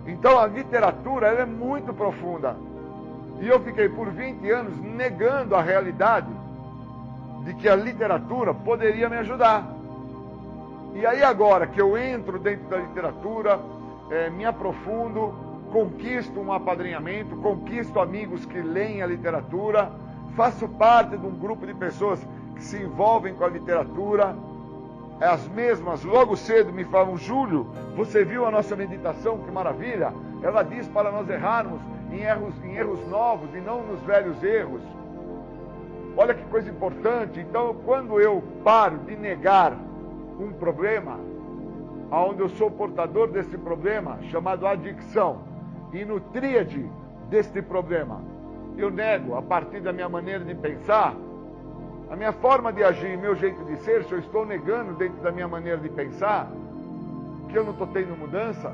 Então a literatura, ela é muito profunda. E eu fiquei por 20 anos negando a realidade de que a literatura poderia me ajudar. E aí agora que eu entro dentro da literatura, me aprofundo, conquisto um apadrinhamento, conquisto amigos que leem a literatura, faço parte de um grupo de pessoas que se envolvem com a literatura. As mesmas, logo cedo, me falam, Júlio, você viu a nossa meditação, que maravilha? Ela diz para nós errarmos em erros novos e não nos velhos erros. Olha que coisa importante. Então, quando eu paro de negar um problema, onde eu sou portador desse problema, chamado adicção, e no tríade deste problema, eu nego a partir da minha maneira de pensar, a minha forma de agir, meu jeito de ser, se eu estou negando dentro da minha maneira de pensar, que eu não estou tendo mudança,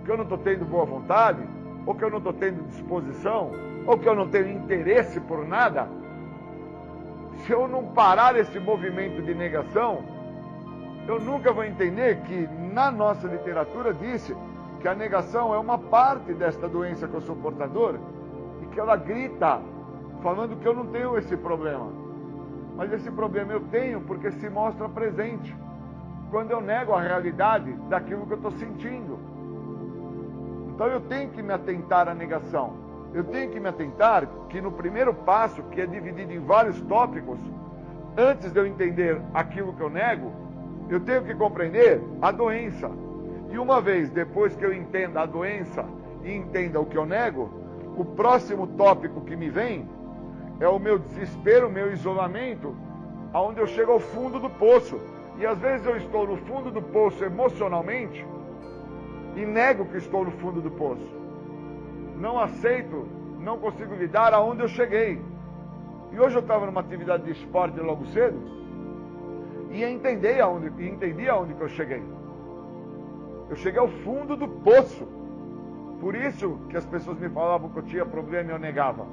que eu não estou tendo boa vontade, ou que eu não estou tendo disposição, ou que eu não tenho interesse por nada, se eu não parar esse movimento de negação, eu nunca vou entender que na nossa literatura disse que a negação é uma parte desta doença que eu sou portador e que ela grita falando que eu não tenho esse problema. Mas esse problema eu tenho porque se mostra presente quando eu nego a realidade daquilo que eu estou sentindo. Então eu tenho que me atentar à negação. Eu tenho que me atentar que no primeiro passo, que é dividido em vários tópicos, antes de eu entender aquilo que eu nego, eu tenho que compreender a doença. E uma vez depois que eu entenda a doença e entenda o que eu nego, o próximo tópico que me vem é o meu desespero, o meu isolamento, aonde eu chego ao fundo do poço. E às vezes eu estou no fundo do poço emocionalmente e nego que estou no fundo do poço. Não aceito, não consigo lidar aonde eu cheguei. E hoje eu estava numa atividade de esporte logo cedo e entendi aonde que eu cheguei. Eu cheguei ao fundo do poço. Por isso que as pessoas me falavam que eu tinha problema e eu negava.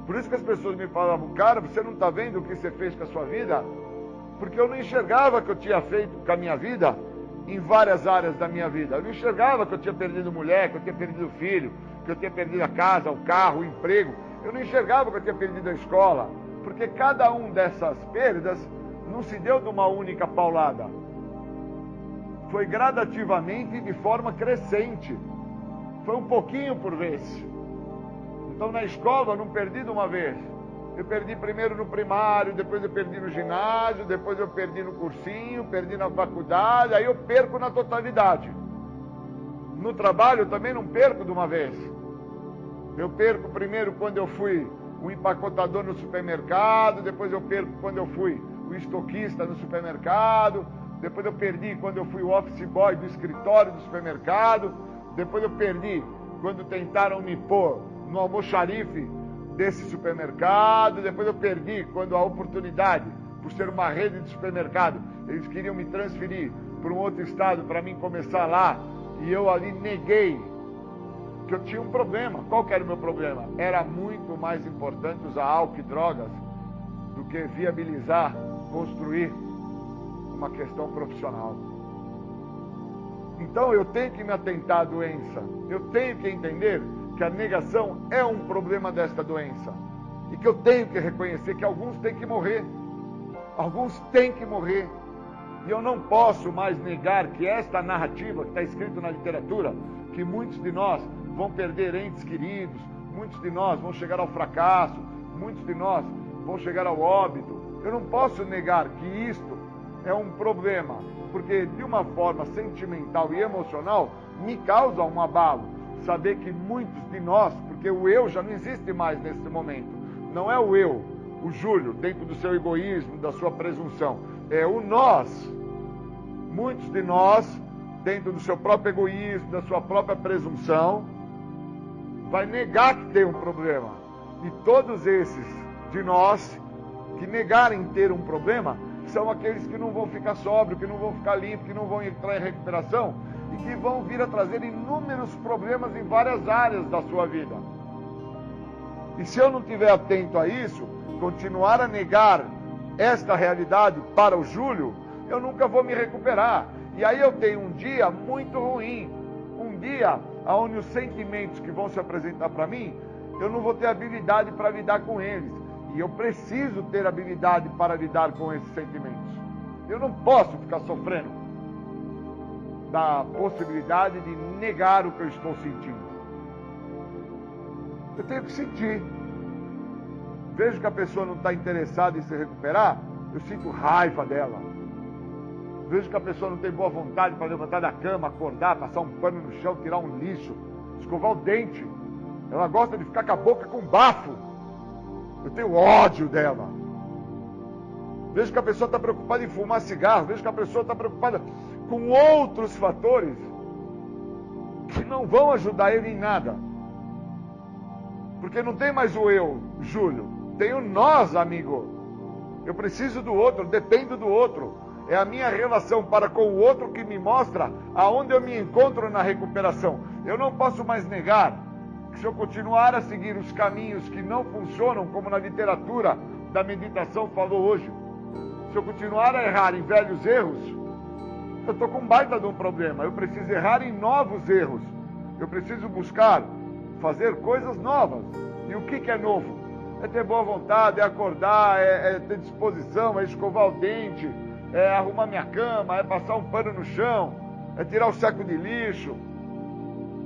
Por isso que as pessoas me falavam, cara, você não está vendo o que você fez com a sua vida? Porque eu não enxergava que eu tinha feito com a minha vida em várias áreas da minha vida. Eu não enxergava que eu tinha perdido mulher, que eu tinha perdido filho, que eu tinha perdido a casa, o carro, o emprego. Eu não enxergava que eu tinha perdido a escola. Porque cada um dessas perdas não se deu de uma única paulada. Foi gradativamente e de forma crescente. Foi um pouquinho por vez. Então na escola eu não perdi de uma vez. Eu perdi primeiro no primário, depois eu perdi no ginásio, depois eu perdi no cursinho, perdi na faculdade, aí eu perco na totalidade. No trabalho eu também não perco de uma vez. Eu perco primeiro quando eu fui o empacotador no supermercado, depois eu perco quando eu fui o estoquista no supermercado, depois eu perdi quando eu fui o office boy do escritório do supermercado, depois eu perdi quando tentaram me pôr no almoxarife desse supermercado, depois eu perdi quando a oportunidade, por ser uma rede de supermercado, eles queriam me transferir para um outro estado para mim começar lá, e eu ali neguei que eu tinha um problema. Qual que era o meu problema? Era muito mais importante usar álcool e drogas do que viabilizar, construir uma questão profissional. Então eu tenho que me atentar à doença, eu tenho que entender que a negação é um problema desta doença e que eu tenho que reconhecer que alguns têm que morrer, e eu não posso mais negar que esta narrativa que está escrita na literatura, que muitos de nós vão perder entes queridos, muitos de nós vão chegar ao fracasso, muitos de nós vão chegar ao óbito, eu não posso negar que isto é um problema, porque de uma forma sentimental e emocional me causa um abalo. Saber que muitos de nós, porque o eu já não existe mais nesse momento, não é o eu, o Júlio, dentro do seu egoísmo, da sua presunção, é o nós. Muitos de nós, dentro do seu próprio egoísmo, da sua própria presunção, vai negar que tem um problema. E todos esses de nós que negarem ter um problema, são aqueles que não vão ficar sóbrios, que não vão ficar limpos, que não vão entrar em recuperação, e que vão vir a trazer inúmeros problemas em várias áreas da sua vida. E se eu não estiver atento a isso, continuar a negar esta realidade para o Júlio, eu nunca vou me recuperar. E aí eu tenho um dia muito ruim, um dia onde os sentimentos que vão se apresentar para mim, eu não vou ter habilidade para lidar com eles. E eu preciso ter habilidade para lidar com esses sentimentos. Eu não posso ficar sofrendo da possibilidade de negar o que eu estou sentindo. Eu tenho que sentir. Vejo que a pessoa não está interessada em se recuperar, eu sinto raiva dela. Vejo que a pessoa não tem boa vontade para levantar da cama, acordar, passar um pano no chão, tirar um lixo, escovar o dente. Ela gosta de ficar com a boca com bafo. Eu tenho ódio dela. Vejo que a pessoa está preocupada em fumar cigarro. Vejo que a pessoa está preocupada com outros fatores que não vão ajudar ele em nada. Porque não tem mais o eu, Júlio. Tem o nós, amigo. Eu preciso do outro, dependo do outro. É a minha relação para com o outro que me mostra aonde eu me encontro na recuperação. Eu não posso mais negar que se eu continuar a seguir os caminhos que não funcionam, como na literatura da meditação falou hoje, se eu continuar a errar em velhos erros, eu estou com um baita de um problema. Eu preciso errar em novos erros. Eu preciso buscar fazer coisas novas. E o que é novo? É ter boa vontade, é acordar, é ter disposição, é escovar o dente, é arrumar minha cama, é passar um pano no chão, é tirar o saco de lixo,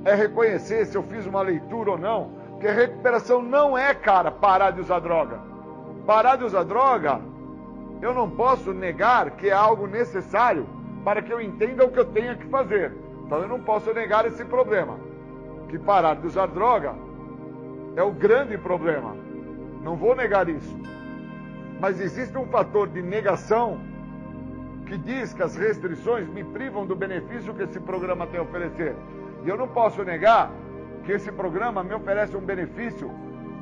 é reconhecer se eu fiz uma leitura ou não, porque recuperação não é, cara, parar de usar droga. Parar de usar droga, eu não posso negar que é algo necessário para que eu entenda o que eu tenha que fazer. Então eu não posso negar esse problema, que parar de usar droga é o grande problema. Não vou negar isso. Mas existe um fator de negação que diz que as restrições me privam do benefício que esse programa tem a oferecer. E eu não posso negar que esse programa me oferece um benefício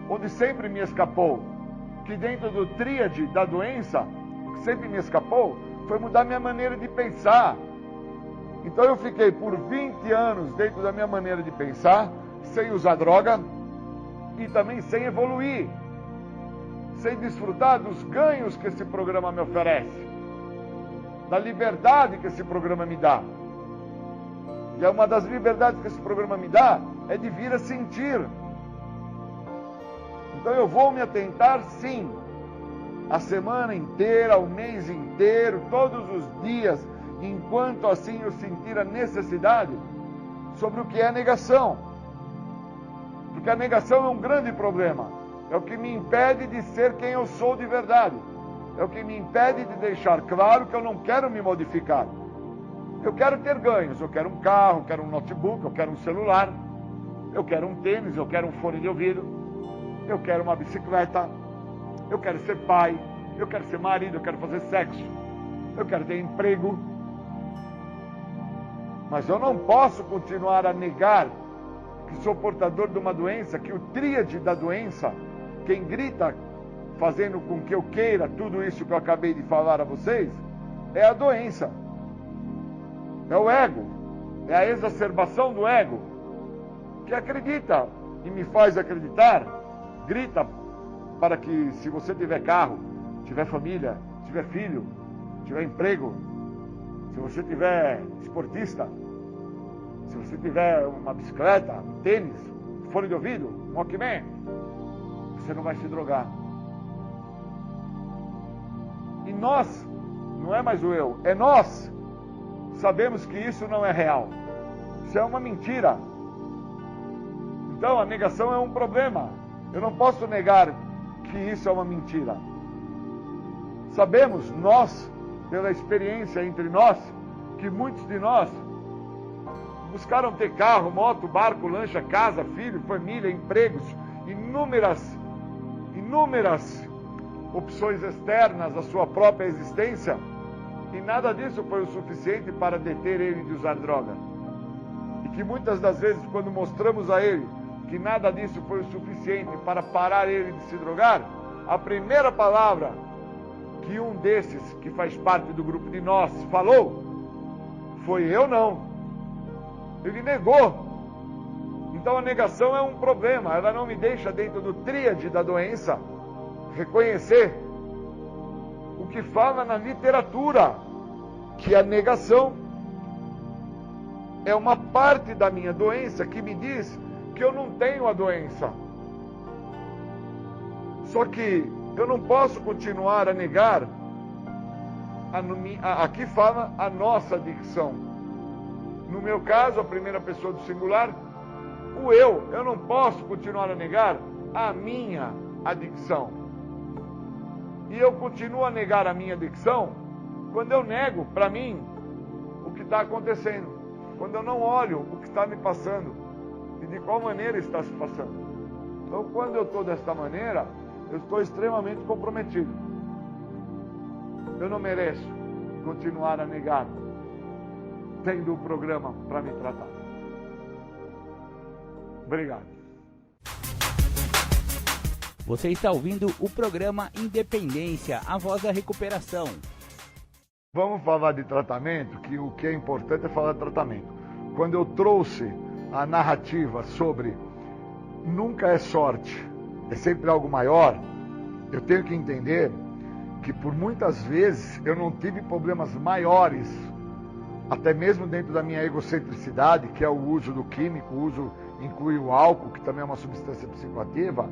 onde sempre me escapou. Que dentro do tríade da doença, o que sempre me escapou foi mudar minha maneira de pensar. Então eu fiquei por 20 anos dentro da minha maneira de pensar, sem usar droga e também sem evoluir, sem desfrutar dos ganhos que esse programa me oferece, da liberdade que esse programa me dá. E é uma das liberdades que esse programa me dá é de vir a sentir. Então eu vou me atentar, sim, a semana inteira, o mês inteiro, todos os dias, enquanto assim eu sentir a necessidade, sobre o que é a negação. Porque a negação é um grande problema. É o que me impede de ser quem eu sou de verdade. É o que me impede de deixar claro que eu não quero me modificar. Eu quero ter ganhos. Eu quero um carro, eu quero um notebook, eu quero um celular, eu quero um tênis, eu quero um fone de ouvido, eu quero uma bicicleta, eu quero ser pai, eu quero ser marido, eu quero fazer sexo, eu quero ter emprego. Mas eu não posso continuar a negar que sou portador de uma doença, que o tríade da doença, quem grita fazendo com que eu queira tudo isso que eu acabei de falar a vocês, é a doença. É o ego. É a exacerbação do ego, que acredita e me faz acreditar, grita para que se você tiver carro, tiver família, tiver filho, tiver emprego, se você tiver esportista, se você tiver uma bicicleta, um tênis, um fone de ouvido, um Walkman, você não vai se drogar. E nós, não é mais o eu, é nós, sabemos que isso não é real. Isso é uma mentira. Então a negação é um problema. Eu não posso negar que isso é uma mentira. Sabemos, nós, pela experiência entre nós, que muitos de nós buscaram ter carro, moto, barco, lancha, casa, filho, família, empregos, inúmeras opções externas à sua própria existência, e nada disso foi o suficiente para deter ele de usar droga. E que muitas das vezes, quando mostramos a ele que nada disso foi o suficiente para parar ele de se drogar, a primeira palavra que um desses, que faz parte do grupo de nós, falou, foi eu não. Ele negou. Então a negação é um problema, ela não me deixa dentro do tríade da doença reconhecer o que fala na literatura, que a negação é uma parte da minha doença que me diz que eu não tenho a doença. Só que eu não posso continuar a negar, aqui fala a nossa adicção. No meu caso, a primeira pessoa do singular, o eu não posso continuar a negar a minha adicção. E eu continuo a negar a minha adicção quando eu nego para mim o que está acontecendo, quando eu não olho o que está me passando e de qual maneira está se passando. Então, quando eu estou desta maneira, eu estou extremamente comprometido. Eu não mereço continuar a negar, tendo um programa para me tratar. Obrigado. Você está ouvindo o programa Independência, a voz da recuperação. Vamos falar de tratamento, que o que é importante é falar de tratamento. Quando eu trouxe a narrativa sobre nunca é sorte, é sempre algo maior, eu tenho que entender que por muitas vezes eu não tive problemas maiores, até mesmo dentro da minha egocentricidade, que é o uso do químico, o uso inclui o álcool, que também é uma substância psicoativa,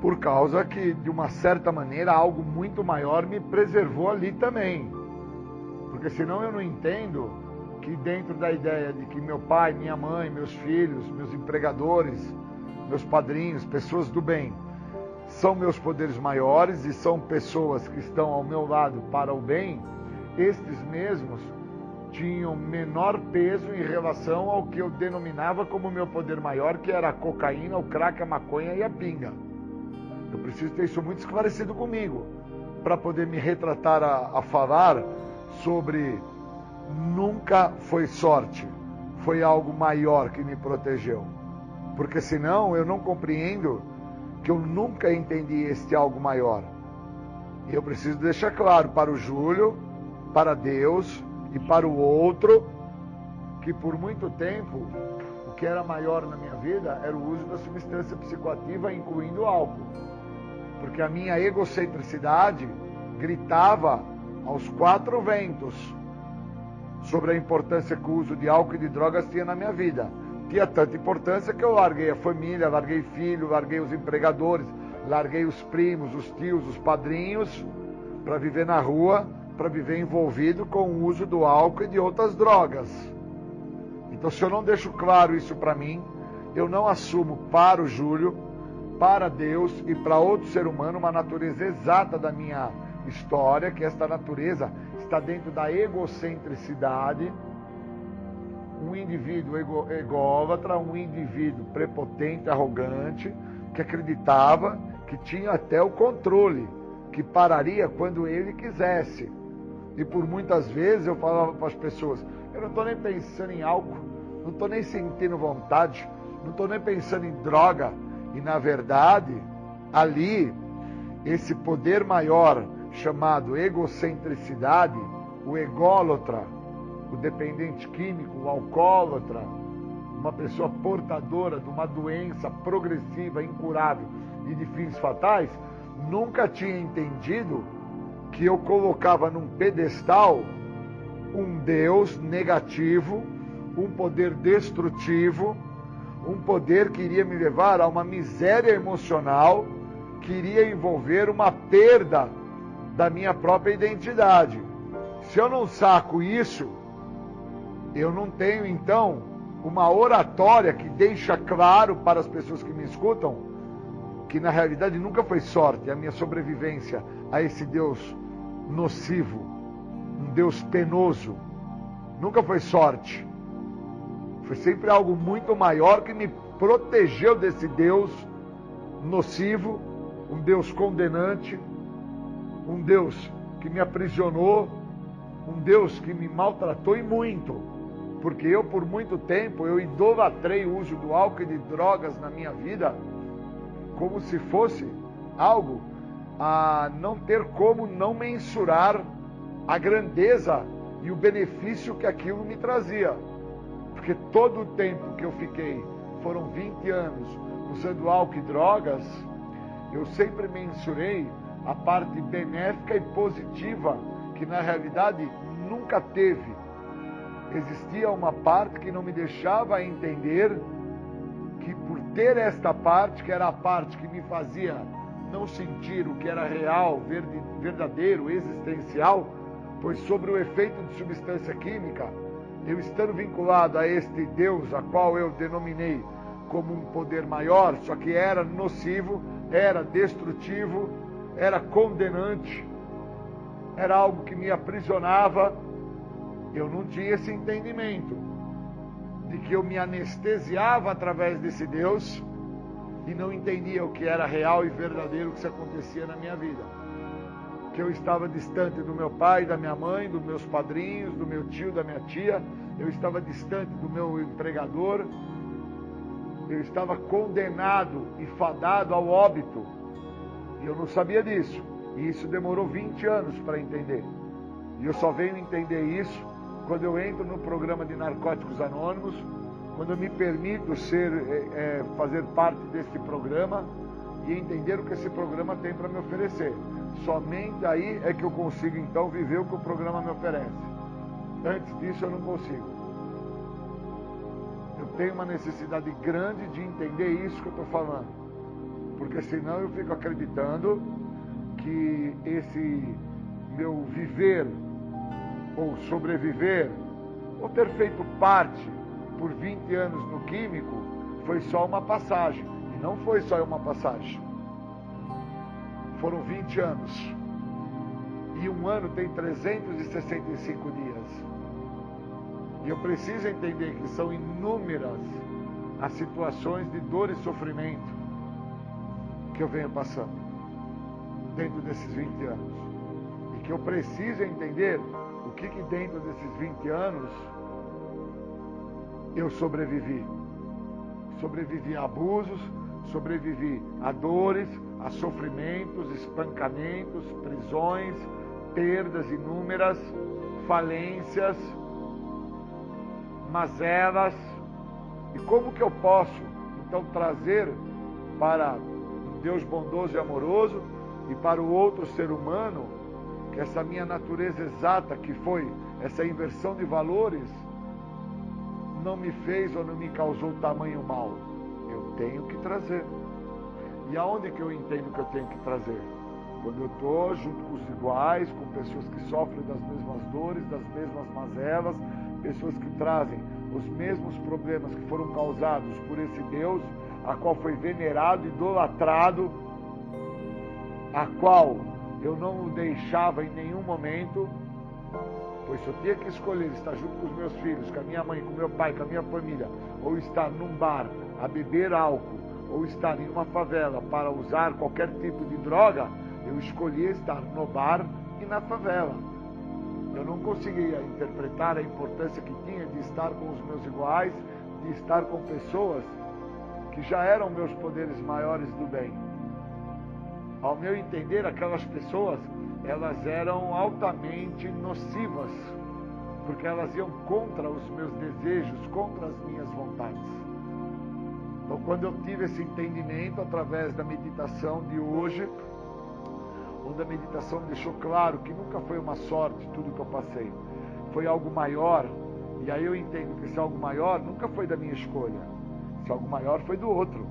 por causa que, de uma certa maneira, algo muito maior me preservou ali também. Porque senão eu não entendo que dentro da ideia de que meu pai, minha mãe, meus filhos, meus empregadores, meus padrinhos, pessoas do bem, são meus poderes maiores e são pessoas que estão ao meu lado para o bem, estes mesmos tinham menor peso em relação ao que eu denominava como meu poder maior, que era a cocaína, o crack, a maconha e a pinga. Eu preciso ter isso muito esclarecido comigo, para poder me retratar a falar sobre nunca foi sorte, foi algo maior que me protegeu. Porque senão eu não compreendo que eu nunca entendi este algo maior. E eu preciso deixar claro para o Júlio, para Deus e para o outro, que por muito tempo o que era maior na minha vida era o uso da substância psicoativa, incluindo o álcool. Porque a minha egocentricidade gritava aos quatro ventos sobre a importância que o uso de álcool e de drogas tinha na minha vida. Tinha tanta importância que eu larguei a família, larguei filho, larguei os empregadores, larguei os primos, os tios, os padrinhos, para viver na rua, para viver envolvido com o uso do álcool e de outras drogas. Então, se eu não deixo claro isso para mim, eu não assumo para o Júlio, para Deus e para outro ser humano uma natureza exata da minha história, que esta natureza está dentro da egocentricidade, um indivíduo ególatra, um indivíduo prepotente, arrogante, que acreditava que tinha até o controle, que pararia quando ele quisesse. E por muitas vezes eu falava para as pessoas, eu não estou nem pensando em álcool, não estou nem sentindo vontade, não estou nem pensando em droga. E na verdade, ali, esse poder maior chamado egocentricidade, o ególatra, o dependente químico, o alcoólatra, uma pessoa portadora de uma doença progressiva, incurável e de fins fatais, nunca tinha entendido que eu colocava num pedestal um Deus negativo, um poder destrutivo, um poder que iria me levar a uma miséria emocional, que iria envolver uma perda da minha própria identidade. Se eu não saco isso, eu não tenho então uma oratória que deixa claro para as pessoas que me escutam que na realidade nunca foi sorte a minha sobrevivência a esse Deus nocivo, um Deus penoso. Nunca foi sorte. Foi sempre algo muito maior que me protegeu desse Deus nocivo, um Deus condenante, um Deus que me aprisionou, um Deus que me maltratou e muito. Porque eu, por muito tempo, eu idolatrei o uso do álcool e de drogas na minha vida como se fosse algo a não ter como não mensurar a grandeza e o benefício que aquilo me trazia. Porque todo o tempo que eu fiquei, foram 20 anos, usando álcool e drogas, eu sempre mensurei a parte benéfica e positiva, que na realidade nunca teve. Existia uma parte que não me deixava entender que por ter esta parte, que era a parte que me fazia não sentir o que era real, verdadeiro, existencial, pois sobre o efeito de substância química, eu estando vinculado a este Deus, a qual eu denominei como um poder maior, só que era nocivo, era destrutivo, era condenante, era algo que me aprisionava, eu não tinha esse entendimento de que eu me anestesiava através desse Deus e não entendia o que era real e verdadeiro que se acontecia na minha vida. Que eu estava distante do meu pai, da minha mãe, dos meus padrinhos, do meu tio, da minha tia, eu estava distante do meu empregador, eu estava condenado e fadado ao óbito, e eu não sabia disso, e isso demorou 20 anos para entender, e eu só venho entender isso quando eu entro no programa de Narcóticos Anônimos, quando eu me permito fazer parte desse programa e entender o que esse programa tem para me oferecer. Somente aí é que eu consigo então viver o que o programa me oferece. Antes disso eu não consigo. Eu tenho uma necessidade grande de entender isso que eu estou falando, porque senão eu fico acreditando que esse meu viver ou sobreviver ou ter feito parte por 20 anos no químico foi só uma passagem. E não foi só uma passagem. Foram 20 anos. E um ano tem 365 dias. E eu preciso entender que são inúmeras as situações de dor e sofrimento que eu venho passando dentro desses 20 anos. E que eu preciso entender o que dentro desses 20 anos eu sobrevivi. Sobrevivi a abusos, sobrevivi a dores, a sofrimentos, espancamentos, prisões, perdas inúmeras, falências, mazelas. E como que eu posso, então, trazer para um Deus bondoso e amoroso e para o outro ser humano, que essa minha natureza exata, que foi essa inversão de valores, não me fez ou não me causou tamanho mal? Eu tenho que trazer. E aonde que eu entendo que eu tenho que trazer? Quando eu estou junto com os iguais, com pessoas que sofrem das mesmas dores, das mesmas mazelas, pessoas que trazem os mesmos problemas que foram causados por esse Deus, a qual foi venerado, idolatrado, a qual eu não o deixava em nenhum momento, pois se eu tinha que escolher estar junto com os meus filhos, com a minha mãe, com o meu pai, com a minha família, ou estar num bar a beber álcool, ou estar em uma favela para usar qualquer tipo de droga, eu escolhia estar no bar e na favela. Eu não conseguia interpretar a importância que tinha de estar com os meus iguais, de estar com pessoas que já eram meus poderes maiores do bem. Ao meu entender, aquelas pessoas, elas eram altamente nocivas, porque elas iam contra os meus desejos, contra as minhas vontades. Então, quando eu tive esse entendimento através da meditação de hoje, onde a meditação me deixou claro que nunca foi uma sorte tudo que eu passei, foi algo maior, e aí eu entendo que esse algo maior nunca foi da minha escolha, esse algo maior foi do outro,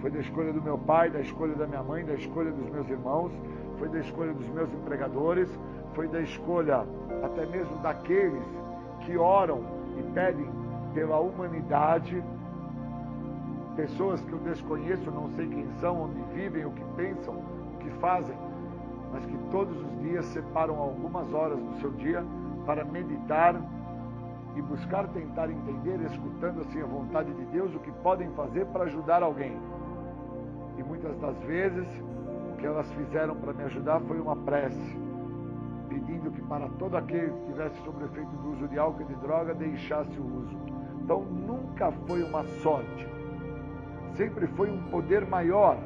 foi da escolha do meu pai, da escolha da minha mãe, da escolha dos meus irmãos, foi da escolha dos meus empregadores, foi da escolha até mesmo daqueles que oram e pedem pela humanidade, pessoas que eu desconheço, não sei quem são, onde vivem, o que pensam, o que fazem, mas que todos os dias separam algumas horas do seu dia para meditar e buscar tentar entender, escutando assim a vontade de Deus, o que podem fazer para ajudar alguém. E muitas das vezes, o que elas fizeram para me ajudar foi uma prece, pedindo que para todo aquele que tivesse sob efeito do uso de álcool e de droga, deixasse o uso. Então nunca foi uma sorte, sempre foi um poder maior.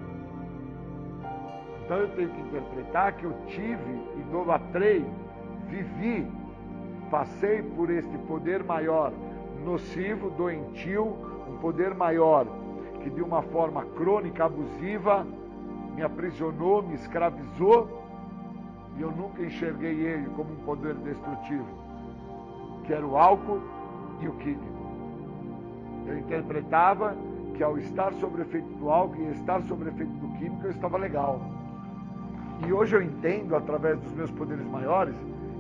Então eu tenho que interpretar que eu tive, idolatrei, vivi, passei por este poder maior, nocivo, doentio, um poder maior que de uma forma crônica, abusiva, me aprisionou, me escravizou, e eu nunca enxerguei ele como um poder destrutivo, que era o álcool e o químico. Eu interpretava que ao estar sob o efeito do álcool e estar sob o efeito do químico, eu estava legal. E hoje eu entendo, através dos meus poderes maiores,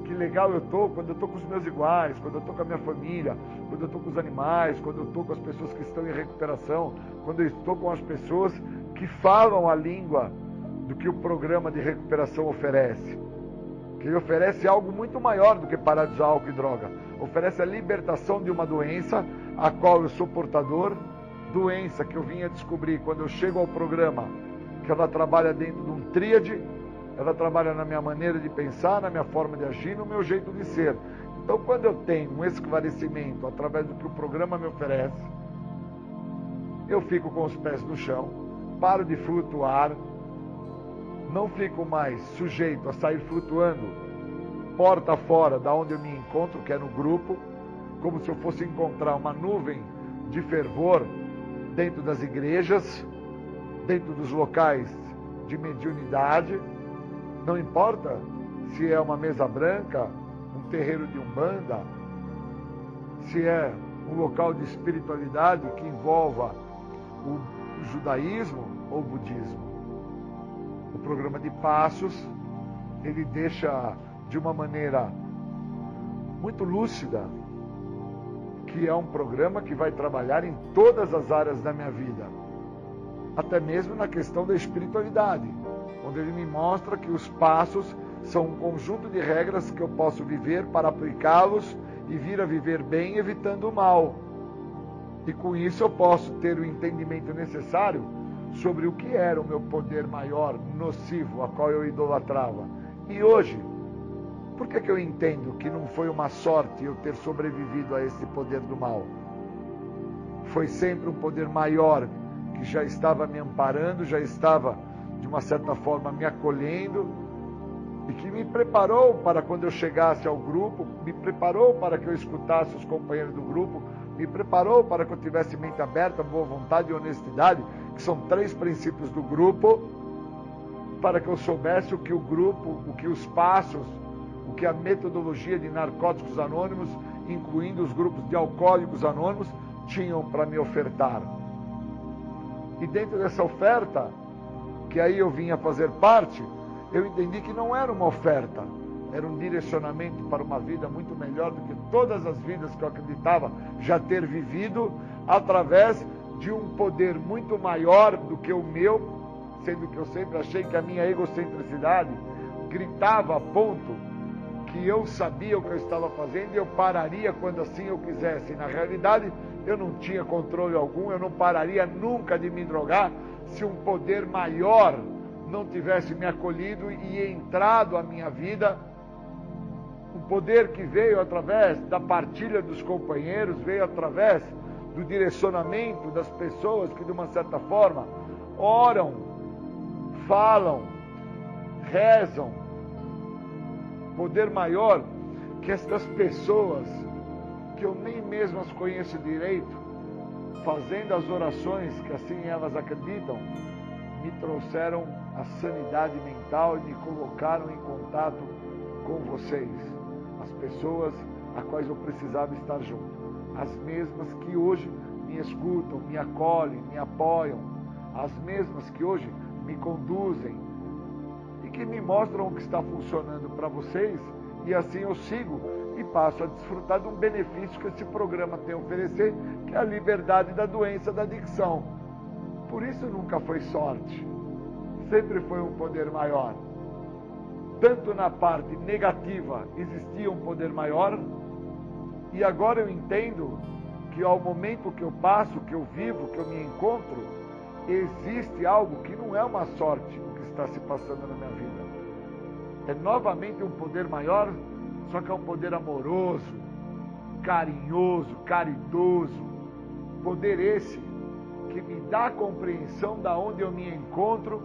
que legal eu estou quando eu estou com os meus iguais, quando eu estou com a minha família, quando eu estou com os animais, quando eu estou com as pessoas que estão em recuperação, quando eu estou com as pessoas que falam a língua do que o programa de recuperação oferece. Que ele oferece algo muito maior do que parar de usar álcool e droga. Oferece a libertação de uma doença a qual eu sou portador, doença que eu vim a descobrir quando eu chego ao programa, que ela trabalha dentro de um tríade, ela trabalha na minha maneira de pensar, na minha forma de agir, no meu jeito de ser. Então, quando eu tenho um esclarecimento através do que o programa me oferece, eu fico com os pés no chão, paro de flutuar, não fico mais sujeito a sair flutuando porta fora da onde eu me encontro, que é no grupo, como se eu fosse encontrar uma nuvem de fervor dentro das igrejas, dentro dos locais de mediunidade. Não importa se é uma mesa branca, um terreiro de umbanda, se é um local de espiritualidade que envolva o judaísmo ou o budismo. O programa de passos, ele deixa de uma maneira muito lúcida que é um programa que vai trabalhar em todas as áreas da minha vida, até mesmo na questão da espiritualidade, onde ele me mostra que os passos são um conjunto de regras que eu posso viver para aplicá-los e vir a viver bem, evitando o mal. E com isso eu posso ter o entendimento necessário sobre o que era o meu poder maior, nocivo, a qual eu idolatrava. E hoje, por que eu entendo que não foi uma sorte eu ter sobrevivido a esse poder do mal? Foi sempre um poder maior que já estava me amparando, já estava, de uma certa forma, me acolhendo e que me preparou para quando eu chegasse ao grupo, me preparou para que eu escutasse os companheiros do grupo, me preparou para que eu tivesse mente aberta, boa vontade e honestidade, que são 3 princípios do grupo, para que eu soubesse o que o grupo, o que os passos, o que a metodologia de Narcóticos Anônimos, incluindo os grupos de Alcoólicos Anônimos, tinham para me ofertar. E dentro dessa oferta, que aí eu vinha fazer parte, eu entendi que não era uma oferta, era um direcionamento para uma vida muito melhor do que todas as vidas que eu acreditava já ter vivido, através de um poder muito maior do que o meu, sendo que eu sempre achei que a minha egocentricidade gritava a ponto que eu sabia o que eu estava fazendo e eu pararia quando assim eu quisesse. Na realidade, eu não tinha controle algum, eu não pararia nunca de me drogar se um poder maior não tivesse me acolhido e entrado à minha vida. Um poder que veio através da partilha dos companheiros, veio através do direcionamento das pessoas que, de uma certa forma, oram, falam, rezam. Poder maior que estas pessoas, que eu nem mesmo as conheço direito, fazendo as orações que assim elas acreditam, me trouxeram a sanidade mental e me colocaram em contato com vocês, as pessoas a quais eu precisava estar junto, as mesmas que hoje me escutam, me acolhem, me apoiam, as mesmas que hoje me conduzem e que me mostram o que está funcionando para vocês, e assim eu sigo e passo a desfrutar de um benefício que esse programa tem a oferecer, que é a liberdade da doença da adicção. Por isso nunca foi sorte, sempre foi um poder maior. Tanto na parte negativa existia um poder maior, e agora eu entendo que ao momento que eu passo, que eu vivo, que eu me encontro, existe algo que não é uma sorte o que está se passando na minha vida. É novamente um poder maior, só que é um poder amoroso, carinhoso, caridoso. Poder esse que me dá a compreensão da onde eu me encontro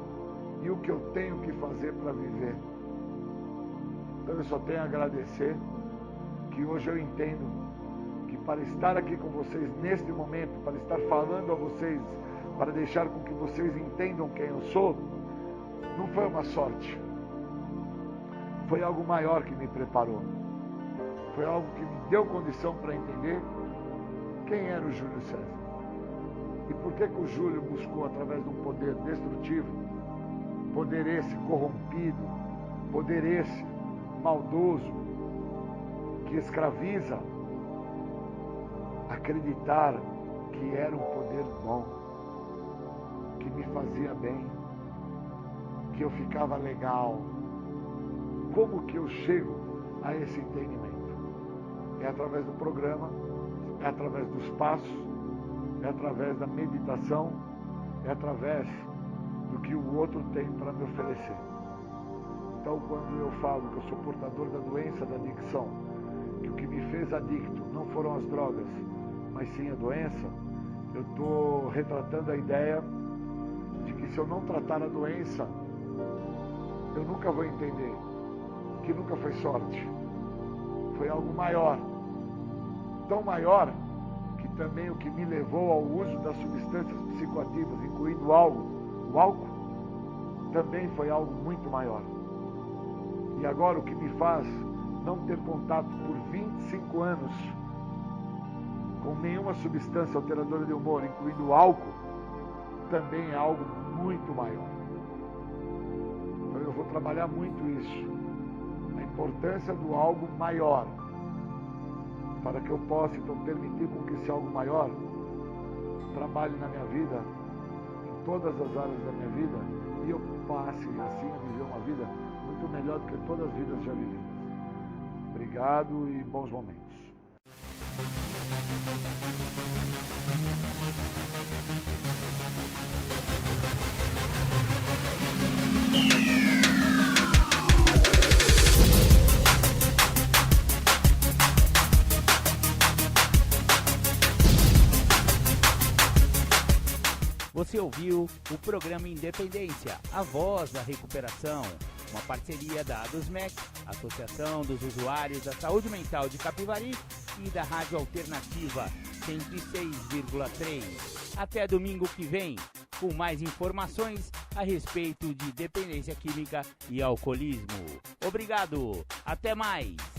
e o que eu tenho que fazer para viver. Então eu só tenho a agradecer que hoje eu entendo que para estar aqui com vocês neste momento, para estar falando a vocês, para deixar com que vocês entendam quem eu sou, não foi uma sorte. Foi algo maior que me preparou. Foi algo que me deu condição para entender quem era o Júlio César. E por que o Júlio buscou, através de um poder destrutivo, poder esse corrompido, poder esse maldoso, que escraviza, acreditar que era um poder bom, que me fazia bem, que eu ficava legal. Como que eu chego a esse entendimento? É através do programa, é através dos passos, é através da meditação, é através do que o outro tem para me oferecer. Então, quando eu falo que eu sou portador da doença da adicção, que o que me fez adicto não foram as drogas, mas sim a doença, eu estou retratando a ideia de que se eu não tratar a doença, eu nunca vou entender que nunca foi sorte. Foi algo maior, tão maior que também o que me levou ao uso das substâncias psicoativas, incluindo o álcool, também foi algo muito maior. E agora o que me faz não ter contato por 25 anos com nenhuma substância alteradora de humor, incluindo o álcool, também é algo muito maior. Então eu vou trabalhar muito isso, a importância do algo maior, para que eu possa então permitir com que esse algo maior trabalhe na minha vida, em todas as áreas da minha vida, e eu passe assim a viver uma vida muito melhor do que todas as vidas já vividas. Obrigado e bons momentos. Você ouviu o programa Independência, a voz da recuperação, uma parceria da ADUSMEC, Associação dos Usuários da Saúde Mental de Capivari, e da Rádio Alternativa 106,3. Até domingo que vem, com mais informações a respeito de dependência química e alcoolismo. Obrigado, até mais!